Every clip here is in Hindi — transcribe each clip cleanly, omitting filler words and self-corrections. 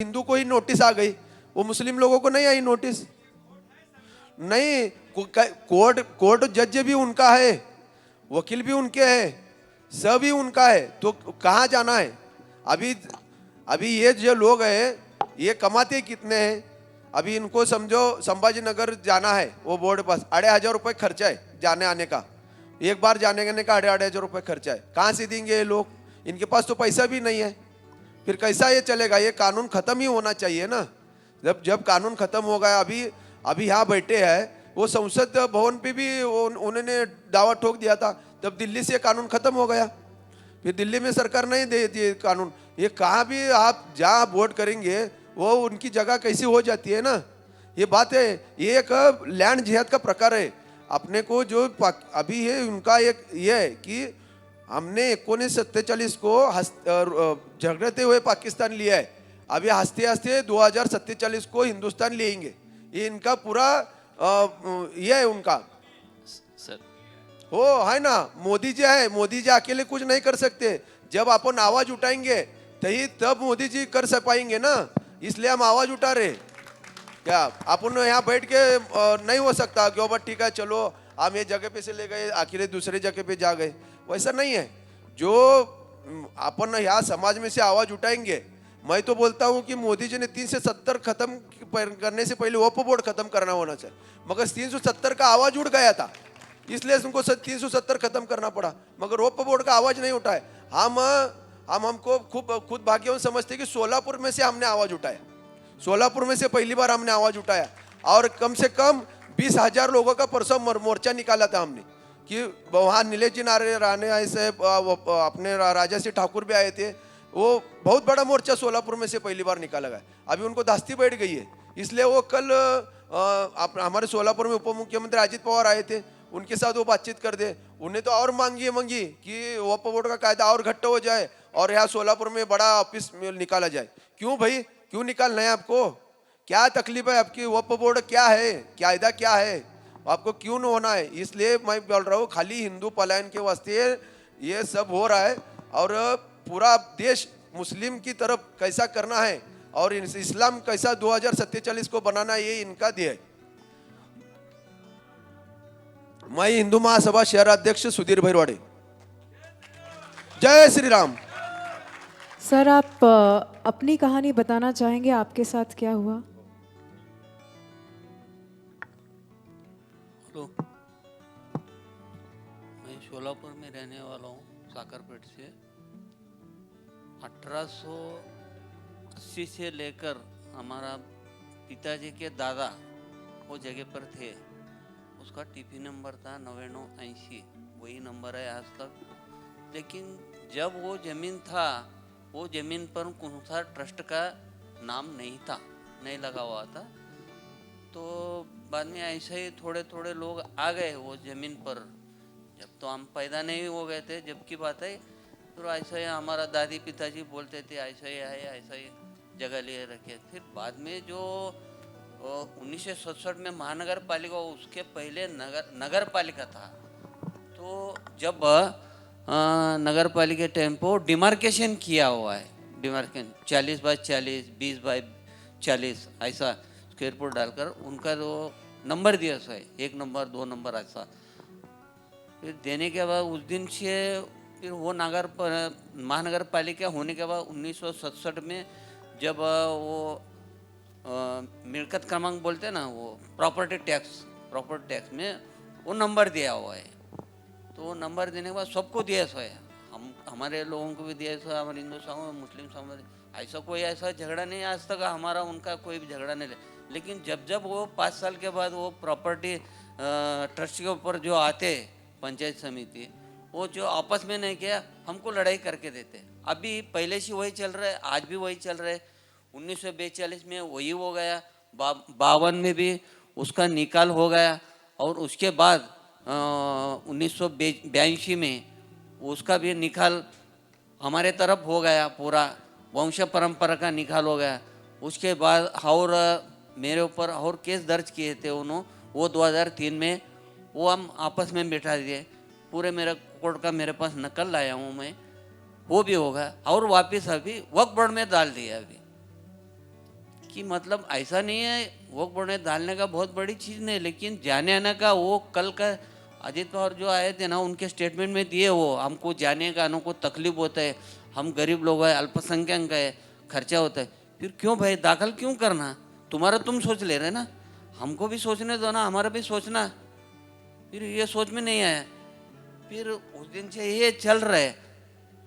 हिंदू को ही नोटिस आ गई, वो मुस्लिम लोगों को नहीं आई नोटिस। नहीं, कोर्ट जज भी उनका है, वकील भी उनके है, सब ही उनका है, तो कहाँ जाना है? अभी अभी ये जो लोग हैं ये कमाते कितने हैं? अभी इनको समझो संभाजी नगर जाना है, वो बोर्ड पास 2,500 खर्चा है जाने आने का, एक बार जाने आने का 2,500 खर्चा है। कहाँ से देंगे ये लोग? इनके पास तो पैसा भी नहीं है, फिर कैसा ये चलेगा? ये कानून खत्म ही होना चाहिए ना। जब जब कानून खत्म हो गया, अभी यहाँ बैठे हैं, वो संसद भवन पे भी उन्होंने दावा ठोक दिया था, तब दिल्ली से कानून खत्म हो गया, फिर दिल्ली में सरकार नहीं दे दिए कानून। ये कहाँ भी आप जहाँ वोट करेंगे वो उनकी जगह कैसी हो जाती है ना, ये बात है। ये एक लैंड जिहाद का प्रकार है। अपने को जो अभी है उनका एक ये है कि हमने 1947 को झगड़ते हुए पाकिस्तान लिया है, अभी हंसते हंसते 2047 को हिंदुस्तान लेंगे, ये इनका पूरा ये है उनका सर। हो है ना। मोदी जी है, मोदी जी अकेले कुछ नहीं कर सकते, जब अपन आवाज उठाएंगे तब मोदी जी कर पाएंगे ना, इसलिए हम आवाज उठा रहे। क्या अपन यहाँ बैठ के नहीं हो सकता कि बस ठीक है चलो हम ये जगह पे से ले गए आखिर दूसरे जगह पे जा गए, वैसा नहीं है। जो अपन यहाँ समाज में से आवाज उठाएंगे, मैं तो बोलता हूँ कि मोदी जी ने 370 खत्म करने से पहले वक्फ बोर्ड खत्म करना होना चाहिए, मगर 370 का आवाज उठ गया था, इसलिए उनको 370 खत्म करना पड़ा, मगर वक्फ बोर्ड का आवाज नहीं उठाए। हमको खुद भाग्यवान समझते कि सोलापुर में से हमने आवाज उठाया, सोलापुर में से पहली बार हमने आवाज उठाया, और कम से कम 20,000 लोगों का परसों मोर्चा निकाला था हमने, कि वहाँ नीलेश जी राणे ऐसे अपने राजा सिंह ठाकुर भी आए थे, वो बहुत बड़ा मोर्चा सोलापुर में से पहली बार निकाला गया। अभी उनको धास्ती बैठ गई है, इसलिए वो कल हमारे सोलापुर में उप मुख्यमंत्री अजित पवार आए थे, उनके साथ वो बातचीत कर दे। उन्हें तो और मांगी कि वक्फ बोर्ड का कायदा और घट्ट हो जाए और यहाँ सोलापुर में बड़ा ऑफिस निकाला जाए। क्यों भाई, क्यों निकालना है आपको? क्या तकलीफ है आपकी? वक्फ बोर्ड क्या है, कायदा क्या है, आपको क्यों न होना है? इसलिए मैं बोल रहा हूँ खाली हिंदू पलायन के वास्ते ये सब हो रहा है, और पूरा देश मुस्लिम की तरफ कैसा करना है और इस्लाम कैसा 2047 को बनाना है, ये इनका ध्येय है। मैं हिंदू महासभा शहर अध्यक्ष सुधीर भैरवाड़े। जय श्री राम। सर, आप अपनी कहानी बताना चाहेंगे, आपके साथ क्या हुआ? हेलो, मैं शोलापुर में रहने वाला हूँ, साकरपेट से। 1880 से लेकर हमारा पिताजी के दादा वो जगह पर थे, उसका टीपी नंबर था 9980, वही नंबर है आज तक। लेकिन जब वो जमीन था, वो जमीन पर कौन सा ट्रस्ट का नाम नहीं था, नहीं लगा हुआ था। तो बाद में ऐसे ही थोड़े थोड़े लोग आ गए वो जमीन पर, जब तो हम पैदा नहीं हो गए थे जब की बात है। तो ऐसा ही हमारा दादी पिताजी बोलते थे ऐसा ही है, ऐसा ही जगह ले रखे। फिर बाद में जो 1967 में महानगर पालिका, उसके पहले नगर पालिका था। तो जब नगर पालिका टाइम पर डिमार्केशन किया हुआ है, डिमार्केशन 40 बाय 40, 20 बाय 40 ऐसा स्क्वायर फुट डालकर उनका जो नंबर दिया है, 1 नंबर 2 नंबर ऐसा। फिर देने के बाद उस दिन से फिर वो महानगर पालिका होने के बाद 1967 में जब वो मिल्कत क्रमांक बोलते हैं ना, वो प्रॉपर्टी टैक्स में वो नंबर दिया हुआ है। तो वो नंबर देने के बाद सबको दिया है, हमारे लोगों को भी दिया है, हमारे हिंदू समाज, मुस्लिम समाज, ऐसा कोई ऐसा झगड़ा नहीं आज तक हमारा उनका कोई भी झगड़ा नहीं। लेकिन जब वो 5 साल के बाद वो प्रॉपर्टी ट्रस्ट के ऊपर जो आते पंचायत समिति, वो जो आपस में नहीं किया, हमको लड़ाई करके देते। अभी पहले से वही चल रहा है, आज भी वही चल रहा है। 1942 में वही हो गया, 52 में भी उसका निकाल हो गया, और उसके बाद 1982 में उसका भी निकाल हमारे तरफ हो गया, पूरा वंश परंपरा का निकाल हो गया। उसके बाद और मेरे ऊपर और केस दर्ज किए थे उन्होंने, वो 2003 में वो हम आपस में बिठा दिए, पूरे मेरा कोर्ट का मेरे पास नकल लाया हूँ मैं, वो भी होगा। और वापस अभी वक्फ बोर्ड में डाल दिया अभी। कि मतलब ऐसा नहीं है वोट बोर्ड में डालने का बहुत बड़ी चीज़ नहीं, लेकिन जाने आने का वो कल का अजीत पवार जो आए थे ना, उनके स्टेटमेंट में दिए वो हमको जाने का आने को तकलीफ होता है, हम गरीब लोग हैं, अल्पसंख्यक है, खर्चा होता है। फिर क्यों भाई दाखिल क्यों करना? तुम्हारा तुम सोच ले रहे ना, हमको भी सोचने दो ना, हमारा भी सोचना। फिर ये सोच में नहीं आया। फिर उस दिन से ये चल रहा है।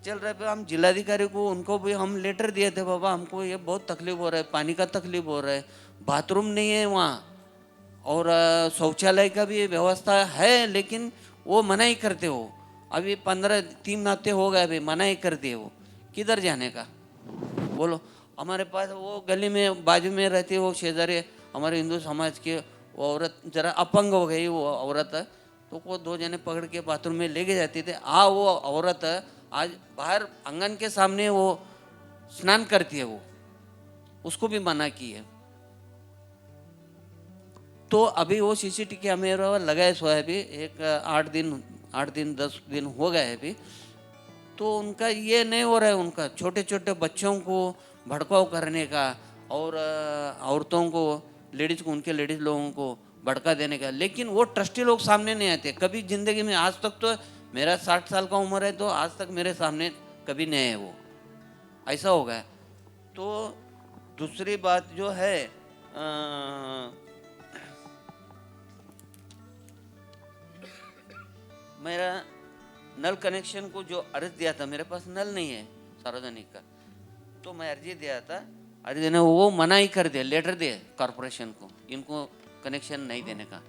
फिर हम जिलाधिकारी को उनको भी हम लेटर दिए थे, बाबा हमको ये बहुत तकलीफ हो रहा है, पानी का तकलीफ हो रहा है, बाथरूम नहीं है वहाँ, और शौचालय का भी व्यवस्था है, लेकिन वो मना ही करते हो। अभी 3 हफ्ते हो गए, अभी मना ही करते हो। किधर जाने का बोलो? हमारे पास वो गली में बाजू में रहती है वो शेजारी हमारे हिंदू समाज के, वो औरत जरा अपंग हो गई वो औरत, तो वो 2 जने पकड़ के बाथरूम में लेके जाते थे। वो औरत आज बाहर आंगन के सामने वो स्नान करती है, वो उसको भी मना की है। तो अभी वो सीसीटीवी कैमरा लगाए सो है, अभी एक 8 दिन 10 दिन हो गए अभी। तो उनका ये नहीं हो रहा है, उनका छोटे छोटे बच्चों को भड़काव करने का, और औरतों को, लेडीज को, उनके लेडीज लोगों को भड़का देने का। लेकिन वो ट्रस्टी लोग सामने नहीं आते कभी जिंदगी में। आज तक तो मेरा 60 साल का उम्र है, तो आज तक मेरे सामने कभी नहीं है वो, ऐसा हो गया। तो दूसरी बात जो है, मेरा नल कनेक्शन को जो अर्ज दिया था, मेरे पास नल नहीं है सार्वजनिक का, तो मैं अर्जी दिया था, अर्जी देने वो मना ही कर दिया, लेटर दिए कॉरपोरेशन को, इनको कनेक्शन नहीं देने का।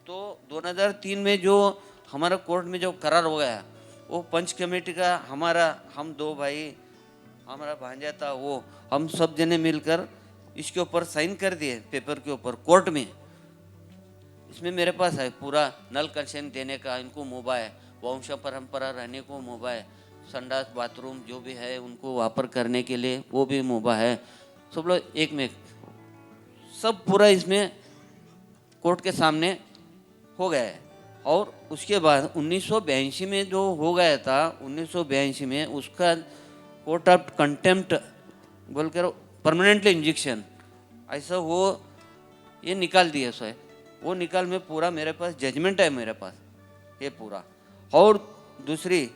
तो 2003 में जो हमारा कोर्ट में जो करार हो गया, वो पंच कमेटी का हम 2 भाई, हमारा भांजा था, वो हम सब जने मिलकर इसके ऊपर साइन कर दिए पेपर के ऊपर कोर्ट में। इसमें मेरे पास है पूरा नल कनेक्शन देने का, इनको मोबाइल, वंश परंपरा रहने को मोबाइल, संडास बाथरूम जो भी है उनको वापर करने के लिए वो भी मोबाइल है, सब लोग एक में सब पूरा इसमें कोर्ट के सामने हो गया है। और उसके बाद 1982 में जो हो गया था, 1982 में उसका कोर्ट ऑफ कंटेम्प्ट बोलकर परमानेंटली इंजेक्शन ऐसा वो ये निकाल दिया सो है। वो निकाल में पूरा मेरे पास जजमेंट है, मेरे पास ये पूरा। और दूसरी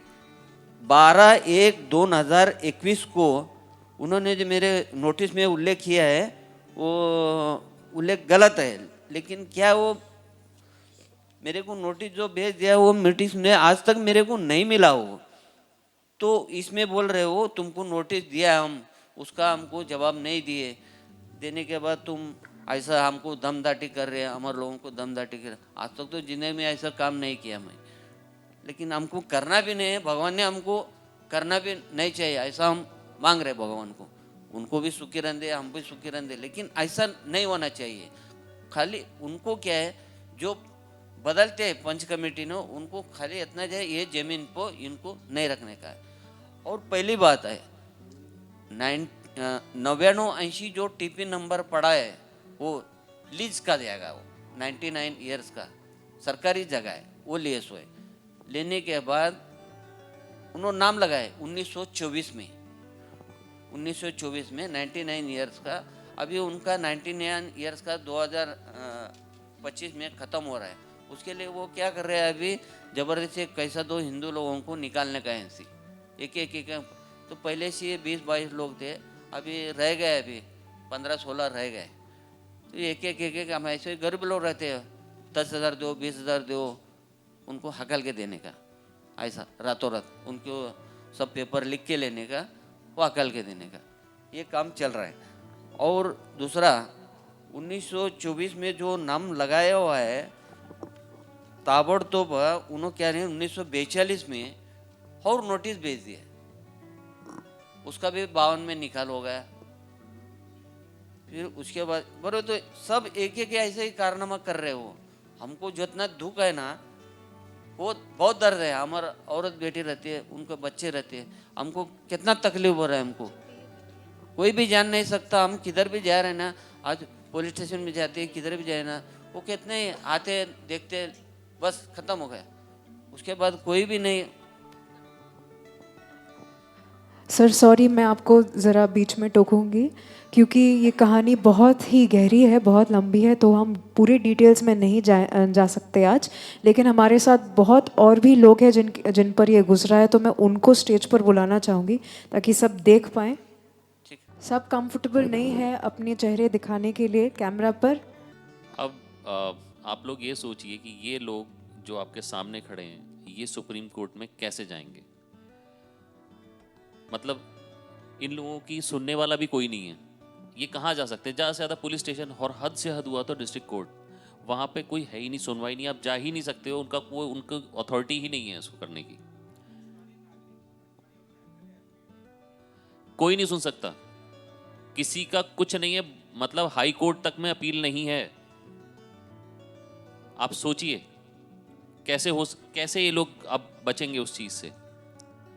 12/1/2021 को उन्होंने जो मेरे नोटिस में उल्लेख किया है, वो उल्लेख गलत है। लेकिन क्या वो मेरे को नोटिस जो भेज दिया, वो नोटिस ने आज तक मेरे को नहीं मिला हो। तो इसमें बोल रहे हो तुमको नोटिस दिया, हम उसका हमको जवाब नहीं दिए, देने के बाद तुम ऐसा हमको दमदाटी कर रहे हैं, हमारे लोगों को दमदाटी कर रहे हैं। आज तक तो जिंदगी में ऐसा काम नहीं किया मैं, लेकिन हमको करना भी नहीं है, भगवान ने हमको करना भी नहीं चाहिए, ऐसा हम मांग रहे भगवान को। उनको भी सुखी रहने, हम भी सुखी रहने, लेकिन ऐसा नहीं होना चाहिए। खाली उनको क्या है, जो बदलते हैं पंच कमेटी ने, उनको खाली इतना जाए ये जमीन को इनको नहीं रखने का है। और पहली बात है 9980 जो टीपी नंबर पड़ा है वो लीज का जाएगा, वो 99 ईयर्स का सरकारी जगह है, वो लिए सो है। लेने के बाद उन्होंने नाम लगाए 1924 में 99 ईयर्स का। अभी उनका 99 ईयर्स का 2025 में ख़त्म हो रहा है। उसके लिए वो क्या कर रहे हैं, अभी ज़बरदस्ती कैसा 2 हिंदू लोगों को निकालने का है ऐसी एक तो पहले से 20-22 लोग थे, अभी रह गए, अभी 15-16 रह गए। तो एक हम ऐसे गरीब लोग रहते हैं, 10,000 दो, 20,000 दो, उनको हकल के देने का, ऐसा रातों रात उनको सब पेपर लिख के लेने का, वो हकल के देने का, ये काम चल रहा है। और दूसरा 1924 में जो नाम लगाया हुआ है, ताबड़तोब उन्होंने क्या नहीं 1942 में और नोटिस भेज दिया, उसका भी 52 में निकाल हो गया। फिर उसके बाद बरो तो सब एक ऐसे ही कारनामा कर रहे हो। हमको जितना दुख है ना, वो बहुत दर्द है। हमारा औरत बेटी रहती है, उनको बच्चे रहते हैं, हमको कितना तकलीफ हो रहा है। हमको कोई भी जान नहीं सकता, हम किधर भी जा रहे हैं ना, आज पुलिस स्टेशन में जाते हैं, किधर भी जाए ना, वो कितने आते देखते, बस खत्म हो गया। उसके बाद कोई भी नहीं। सर सॉरी, मैं आपको ज़रा बीच में टोकूंगी क्योंकि ये कहानी बहुत ही गहरी है, बहुत लंबी है, तो हम पूरे डिटेल्स में नहीं जा सकते आज। लेकिन हमारे साथ बहुत और भी लोग हैं जिन पर ये गुजरा है, तो मैं उनको स्टेज पर बुलाना चाहूँगी ताकि सब देख पाएँ। ठीक। सब कंफर्टेबल नहीं है अपने चेहरे दिखाने के लिए कैमरा पर। अब आप लोग ये सोचिए कि ये लोग जो आपके सामने खड़े हैं ये सुप्रीम कोर्ट में कैसे जाएंगे। मतलब इन लोगों की सुनने वाला भी कोई नहीं है, ये कहाँ जा सकते हैं? ज़्यादा से ज़्यादा पुलिस स्टेशन, और हद से हद हुआ तो डिस्ट्रिक्ट कोर्ट। वहाँ पे कोई है ही नहीं, सुनवाई नहीं, आप जा ही नहीं सकते हो, उनका कोई उनका अथॉरिटी ही नहीं है इसको करने की। कोई नहीं सुन सकता, किसी का कुछ नहीं है, मतलब हाई कोर्ट तक में अपील नहीं है। आप सोचिए कैसे ये लोग अब बचेंगे उस चीज से।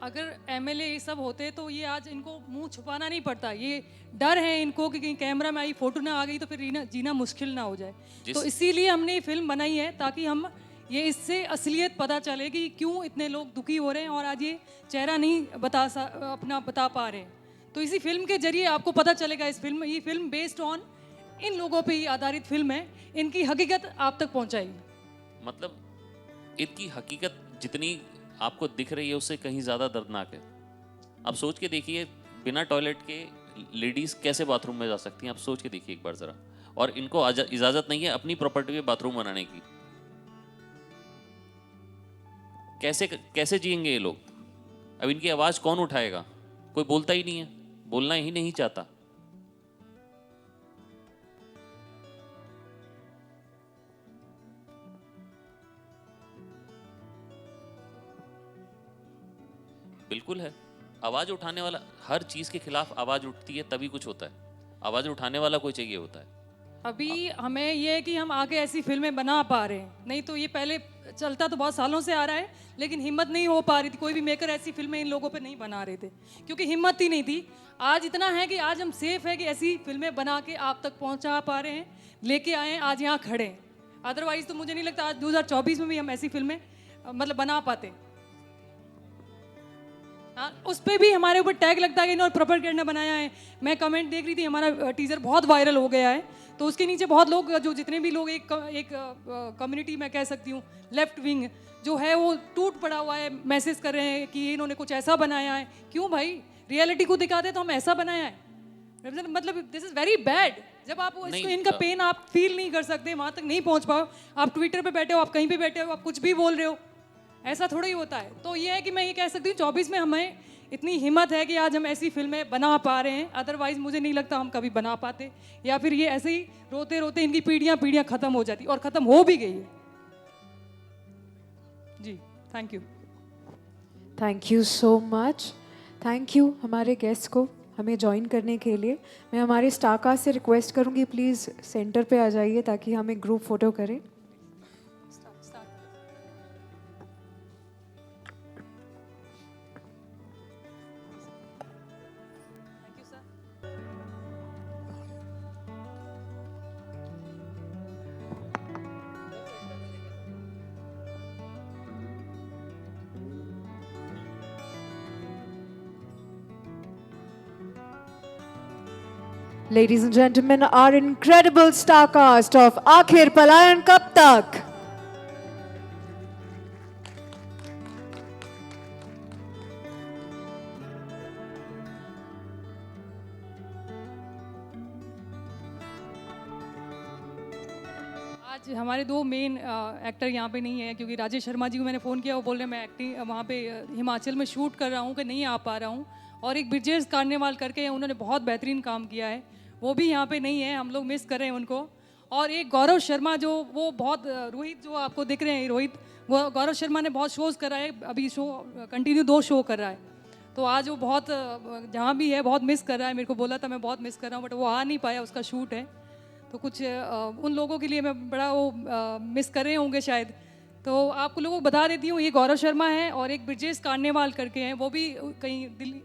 अगर एमएलए ये सब होते तो ये आज इनको मुंह छुपाना नहीं पड़ता। ये डर है इनको कि कहीं कैमरा में आई फोटो ना आ गई तो फिर जीना मुश्किल ना हो जाए। तो इसीलिए हमने ये फिल्म बनाई है ताकि हम ये इससे असलियत पता चले कि क्यों इतने लोग दुखी हो रहे हैं और आज ये चेहरा नहीं अपना बता पा रहे हैं। तो इसी फिल्म के जरिए आपको पता चलेगा। ये फिल्म बेस्ड ऑन इन लोगों पे ही आधारित फिल्म है, इनकी हकीकत आप तक पहुंचाएगी। मतलब इनकी हकीकत जितनी आपको दिख रही है उससे कहीं ज़्यादा दर्दनाक है। आप सोच के देखिए, बिना टॉयलेट के लेडीज़ कैसे बाथरूम में जा सकती हैं? आप सोच के देखिए एक बार ज़रा। और इनको इजाज़त नहीं है अपनी प्रॉपर्टी में बाथरूम बनाने की। कैसे जिएंगे ये लोग? अब इनकी आवाज़ कौन उठाएगा? कोई बोलता ही नहीं है, बोलना ही नहीं चाहता। बिल्कुल है, आवाज उठाने वाला, हर चीज के खिलाफ आवाज उठती है तभी कुछ होता है। आवाज उठाने वाला कोई चाहिए होता है। अभी हमें ये है कि हम आगे ऐसी फिल्में बना पा रहे हैं, नहीं तो ये पहले चलता तो बहुत सालों से आ रहा है लेकिन हिम्मत नहीं हो पा रही थी। कोई भी मेकर ऐसी फिल्में इन लोगों पे नहीं बना रहे थे क्योंकि हिम्मत ही नहीं थी। आज इतना है कि आज हम सेफ है कि ऐसी फिल्में बना के आप तक पहुंचा पा रहे हैं, लेके आए हैं, आज यहाँ खड़े हैं। अदरवाइज तो मुझे नहीं लगता आज 2024 में भी हम ऐसी फिल्में मतलब बना पाते। हाँ, उस पर भी हमारे ऊपर टैग लगता है कि इन्होंने प्रोपेगेंडा बनाया है। मैं कमेंट देख रही थी, हमारा टीजर बहुत वायरल हो गया है, तो उसके नीचे बहुत लोग, जो जितने भी लोग एक कम्युनिटी मैं कह सकती हूँ लेफ्ट विंग जो है वो टूट पड़ा हुआ है, मैसेज कर रहे हैं कि इन्होंने कुछ ऐसा बनाया है। क्यों भाई, रियलिटी को दिखाते तो हम ऐसा बनाया है। मतलब दिस इज वेरी बैड। जब आप इसको इनका पेन आप फील नहीं कर सकते, वहां तक नहीं पहुंच पाओ, आप ट्विटर पे बैठे हो, आप कहीं पे बैठे हो, आप कुछ भी बोल रहे हो, ऐसा थोड़ा ही होता है। तो ये है कि मैं ये कह सकती हूँ 24 में हमें इतनी हिम्मत है कि आज हम ऐसी फिल्में बना पा रहे हैं। अदरवाइज मुझे नहीं लगता हम कभी बना पाते, या फिर ये ऐसे ही रोते रोते इनकी पीढ़ियां खत्म हो जाती, और खत्म हो भी गई है। जी, thank you. Thank you so much. Thank you हमारे गेस्ट को हमें ज्वाइन करने के लिए। मैं हमारे स्टारकास्ट से रिक्वेस्ट करूंगी प्लीज़ सेंटर पे आ जाइए ताकि हम एक ग्रुप फोटो करें। Ladies and gentlemen, our incredible star cast of Aakhir Palayan Kab Tak. आज हमारे दो मेन एक्टर यहाँ पे नहीं है क्योंकि राजेश शर्मा जी को मैंने फ़ोन किया, वो बोल रहे हैं मैं एक्टिंग वहाँ पे हिमाचल में शूट कर रहा हूँ कि नहीं आ पा रहा हूँ। और एक ब्रिजेश कार्नेवाल करके हैं, उन्होंने बहुत बेहतरीन काम किया है, वो भी यहाँ पे नहीं है, हम लोग मिस कर रहे हैं उनको। और एक गौरव शर्मा जो वो बहुत रोहित जो आपको दिख रहे हैं, रोहित, वो गौरव शर्मा ने बहुत शोज़ करा है, अभी शो कंटिन्यू 2 शो कर रहा है। तो आज वो बहुत जहाँ भी है बहुत मिस कर रहा है। मेरे को बोला था मैं बहुत मिस कर रहा हूँ, बट वो आ नहीं पाया, उसका शूट है। तो कुछ उन लोगों के लिए मैं बड़ा वो मिस कर रहे होंगे शायद। तो आप लोगों को बता देती हूँ, ये गौरव शर्मा है और एक ब्रिजेश कार्नेवाल करके हैं, वो भी कहीं दिल्ली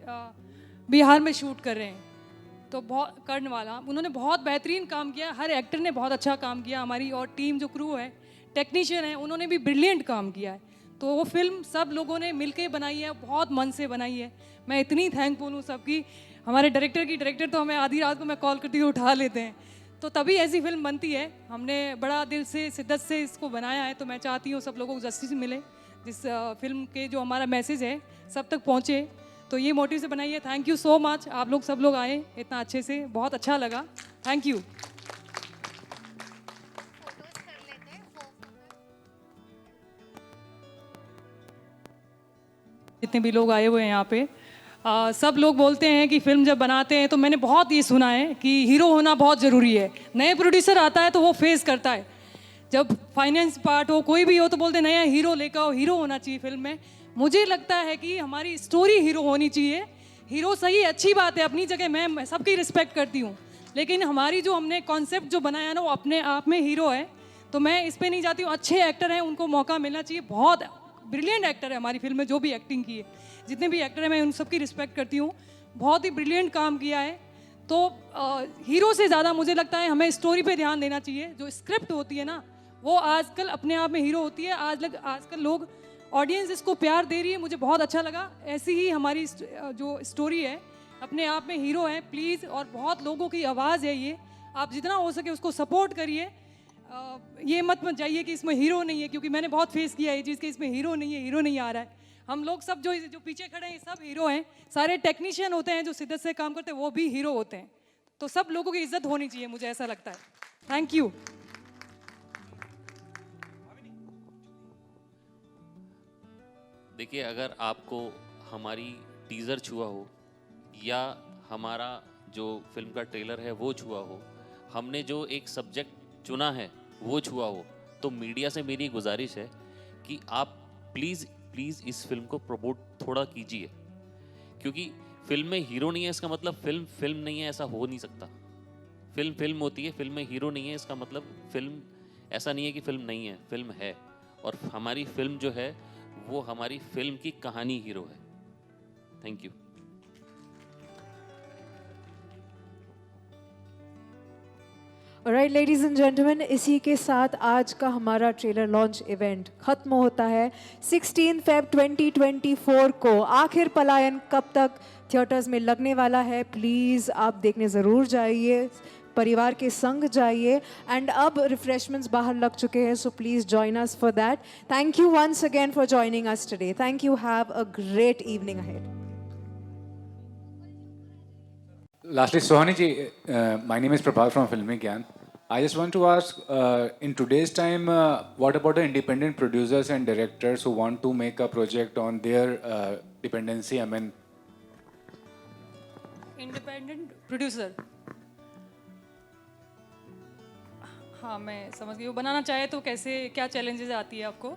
बिहार में शूट कर रहे हैं। तो बहुत करने वाला, उन्होंने बहुत बेहतरीन काम किया, हर एक्टर ने बहुत अच्छा काम किया। हमारी और टीम जो क्रू है, टेक्नीशियन है, उन्होंने भी ब्रिलियंट काम किया है। तो वो फिल्म सब लोगों ने मिलके बनाई है, बहुत मन से बनाई है। मैं इतनी थैंकफुल हूँ सबकी। हमारे डायरेक्टर तो हमें आधी रात को मैं कॉल करती हूँ, उठा लेते हैं। तो तभी ऐसी फिल्म बनती है। हमने बड़ा दिल से शिद्दत से इसको बनाया है, तो मैं चाहती हूँ सब लोगों को जस्टिस मिले, जिस फिल्म के जो हमारा मैसेज है सब तक पहुँचे। तो ये मोटिव से बनाई है। थैंक यू सो मच, आप लोग सब लोग आए इतना अच्छे से, बहुत अच्छा लगा। Thank you. जितने भी लोग आए हुए हैं यहाँ पे, सब लोग बोलते हैं कि फिल्म जब बनाते हैं, तो मैंने बहुत ये सुना है कि हीरो होना बहुत ज़रूरी है। नए प्रोड्यूसर आता है तो वो फेस करता है, जब फाइनेंस पार्ट हो कोई भी हो तो बोलते नया हीरो लेकर आओ, हीरो होना चाहिए फिल्म में। मुझे लगता है कि हमारी स्टोरी हीरो होनी चाहिए। हीरो सही अच्छी बात है अपनी जगह, मैं सबकी रिस्पेक्ट करती हूँ, लेकिन हमारी जो हमने कॉन्सेप्ट जो बनाया ना वो अपने आप में हीरो है। तो मैं इस पर नहीं जाती हूँ। अच्छे एक्टर हैं, उनको मौका मिलना चाहिए। बहुत ब्रिलियंट एक्टर है हमारी फिल्म में, जो भी एक्टिंग की है, जितने भी एक्टर हैं मैं उन सबकी रिस्पेक्ट करती हूँ। बहुत ही ब्रिलियंट काम किया है। तो हीरो से ज़्यादा मुझे लगता है हमें स्टोरी पे ध्यान देना चाहिए। जो स्क्रिप्ट होती है ना वो आजकल अपने आप में हीरो होती है। आजकल लोग, ऑडियंस इसको प्यार दे रही है, मुझे बहुत अच्छा लगा। ऐसी ही हमारी जो स्टोरी है अपने आप में हीरो है। प्लीज़, और बहुत लोगों की आवाज़ है ये, आप जितना हो सके उसको सपोर्ट करिए। ये मत जाइए कि इसमें हीरो नहीं है, क्योंकि मैंने बहुत फेस किया है ये चीज़ कि इसमें हीरो नहीं है, हीरो नहीं आ रहा है। हम लोग सब जो पीछे खड़े हैं ये सब हीरो हैं। सारे टेक्नीशियन होते हैं जो शिद्दत से काम करते हैं, वो भी हीरो होते हैं। तो सब लोगों की इज्जत होनी चाहिए, मुझे ऐसा लगता है। Thank you. देखिए, अगर आपको हमारी टीज़र छुआ हो या हमारा जो फिल्म का ट्रेलर है वो छुआ हो, हमने जो एक सब्जेक्ट चुना है वो छुआ हो, तो मीडिया से मेरी गुजारिश है कि आप प्लीज़ प्लीज़ इस फिल्म को प्रमोट थोड़ा कीजिए। क्योंकि फिल्म में हीरो नहीं है इसका मतलब फिल्म फिल्म नहीं है, ऐसा हो नहीं सकता। फिल्म फिल्म होती है, फिल्म में हीरो नहीं है इसका मतलब फिल्म, ऐसा नहीं है कि फिल्म नहीं है, फिल्म है। और हमारी फिल्म जो है वो हमारी फिल्म की कहानी हीरो है। Thank you. Alright ladies and gentleman, इसी के साथ आज का हमारा ट्रेलर लॉन्च इवेंट खत्म होता है। 16 फेब 2024 को आखिर पलायन कब तक थिएटर्स में लगने वाला है। प्लीज़ आप देखने ज़रूर जाइए, परिवार के संग जाइए। एंड अब रिफ्रेशमेंट्स बाहर लग चुके हैं, so please join us for that. Thank you once again for joining us today. Thank you. Have a great evening ahead. Lastly, Sohani ji, my name is Prabhat from Filmi Gyan. I just want to ask, in today's time, what about the independent producers and directors who want to make a project on their dependency? I mean, independent producer, हाँ मैं समझ गई। वो बनाना चाहे तो कैसे, क्या चैलेंजेस आती है आपको?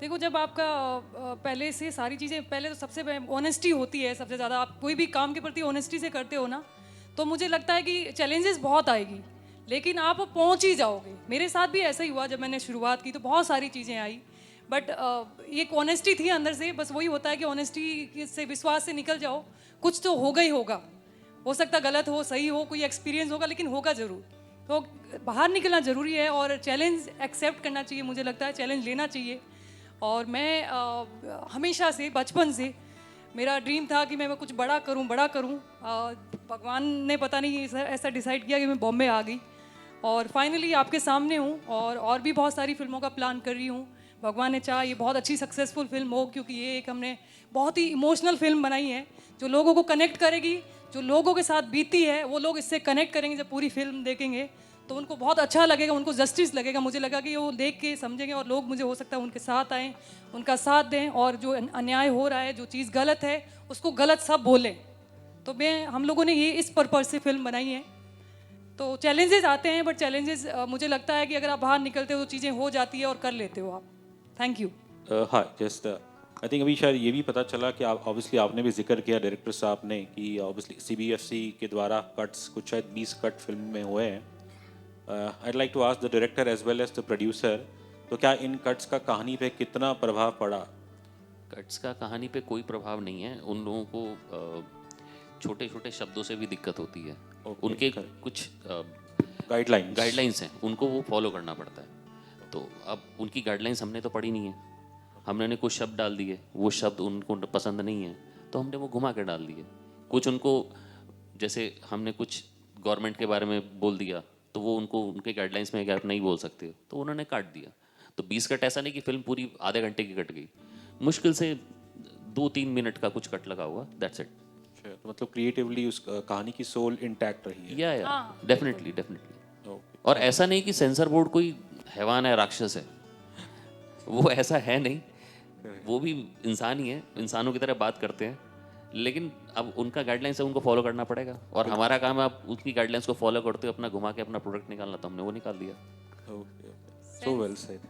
देखो, जब आपका पहले से सारी चीज़ें, पहले तो सबसे ऑनेस्टी होती है सबसे ज़्यादा। आप कोई भी काम के प्रति ऑनेस्टी से करते हो ना, तो मुझे लगता है कि चैलेंजेस बहुत आएगी, लेकिन आप पहुंच ही जाओगे। मेरे साथ भी ऐसा ही हुआ। जब मैंने शुरुआत की तो बहुत सारी चीज़ें आई, बट एक ऑनेस्टी थी अंदर से। बस वही होता है कि ऑनेस्टी से, विश्वास से निकल जाओ, कुछ तो होगा ही होगा। हो सकता गलत हो, सही हो, कोई एक्सपीरियंस होगा, लेकिन होगा ज़रूर। तो बाहर निकलना ज़रूरी है और चैलेंज एक्सेप्ट करना चाहिए। मुझे लगता है चैलेंज लेना चाहिए। और मैं हमेशा से, बचपन से मेरा ड्रीम था कि मैं कुछ बड़ा करूं, बड़ा करूं। भगवान ने पता नहीं ऐसा डिसाइड किया कि मैं बॉम्बे आ गई और फाइनली आपके सामने हूं। और भी बहुत सारी फिल्मों का प्लान कर रही हूं। भगवान ने चाहा ये बहुत अच्छी सक्सेसफुल फिल्म हो, क्योंकि ये एक हमने बहुत ही इमोशनल फिल्म बनाई है जो लोगों को कनेक्ट करेगी। जो लोगों के साथ बीती है वो लोग इससे कनेक्ट करेंगे। जब पूरी फिल्म देखेंगे तो उनको बहुत अच्छा लगेगा, उनको जस्टिस लगेगा। मुझे लगा कि वो देख के समझेंगे और लोग, मुझे हो सकता है उनके साथ आएँ, उनका साथ दें, और जो अन्याय हो रहा है, जो चीज़ गलत है उसको गलत सब बोलें। तो हम लोगों ने ये इस पर्पज़ से फिल्म बनाई है। तो चैलेंजेस आते हैं, बट चैलेंजेस मुझे लगता है कि अगर आप बाहर निकलते हो तो चीज़ें हो जाती है और कर लेते हो आप। Thank you. हाँ, जस्ट आई थिंक अभी शायद ये भी पता चला कि आप ऑब्वियसली आपने भी जिक्र किया डायरेक्टर साहब ने कि ऑब्वियसली CBFC के द्वारा कट्स कुछ शायद 20 कट फिल्म में हुए हैं। I'd like to ask the director as well as the producer, तो क्या इन कट्स का कहानी पे कितना प्रभाव पड़ा? कट्स का कहानी पे कोई प्रभाव नहीं है। उन लोगों को छोटे छोटे शब्दों से भी दिक्कत होती है। Okay, उनके correct. कुछ गाइडलाइंस गाइडलाइंस हैं, उनको वो फॉलो करना पड़ता है। तो अब उनकी गाइडलाइंस हमने तो पढ़ी नहीं है, हमने ने कुछ शब्द डाल दिए, वो शब्द उनको पसंद नहीं है तो हमने वो घुमा के डाल दिए। कुछ उनको, जैसे हमने कुछ गवर्नमेंट के बारे में बोल दिया तो वो उनको उनके गाइडलाइंस में आप नहीं बोल सकते तो उन्होंने काट दिया। तो 20 कट ऐसा नहीं कि फिल्म पूरी आधे घंटे की कट गई, मुश्किल से 2-3 मिनट का कुछ कट लगा हुआ, दैट्स इट। तो मतलब क्रिएटिवली उस कहानी की सोल इंटैक्ट रही है। या डेफिनेटली डेफिनेटली। और ऐसा नहीं कि सेंसर बोर्ड कोई हैवान है, राक्षस है, वो ऐसा है नहीं, वो भी इंसान ही है, इंसानों की तरह बात करते हैं, लेकिन अब उनका गाइडलाइंस है, उनको फॉलो करना पड़ेगा और हमारा काम है आप उनकी गाइडलाइंस को फॉलो करते हो, अपना घुमा के अपना प्रोडक्ट निकालना, तो हमने वो निकाल दिया। Okay, so well said.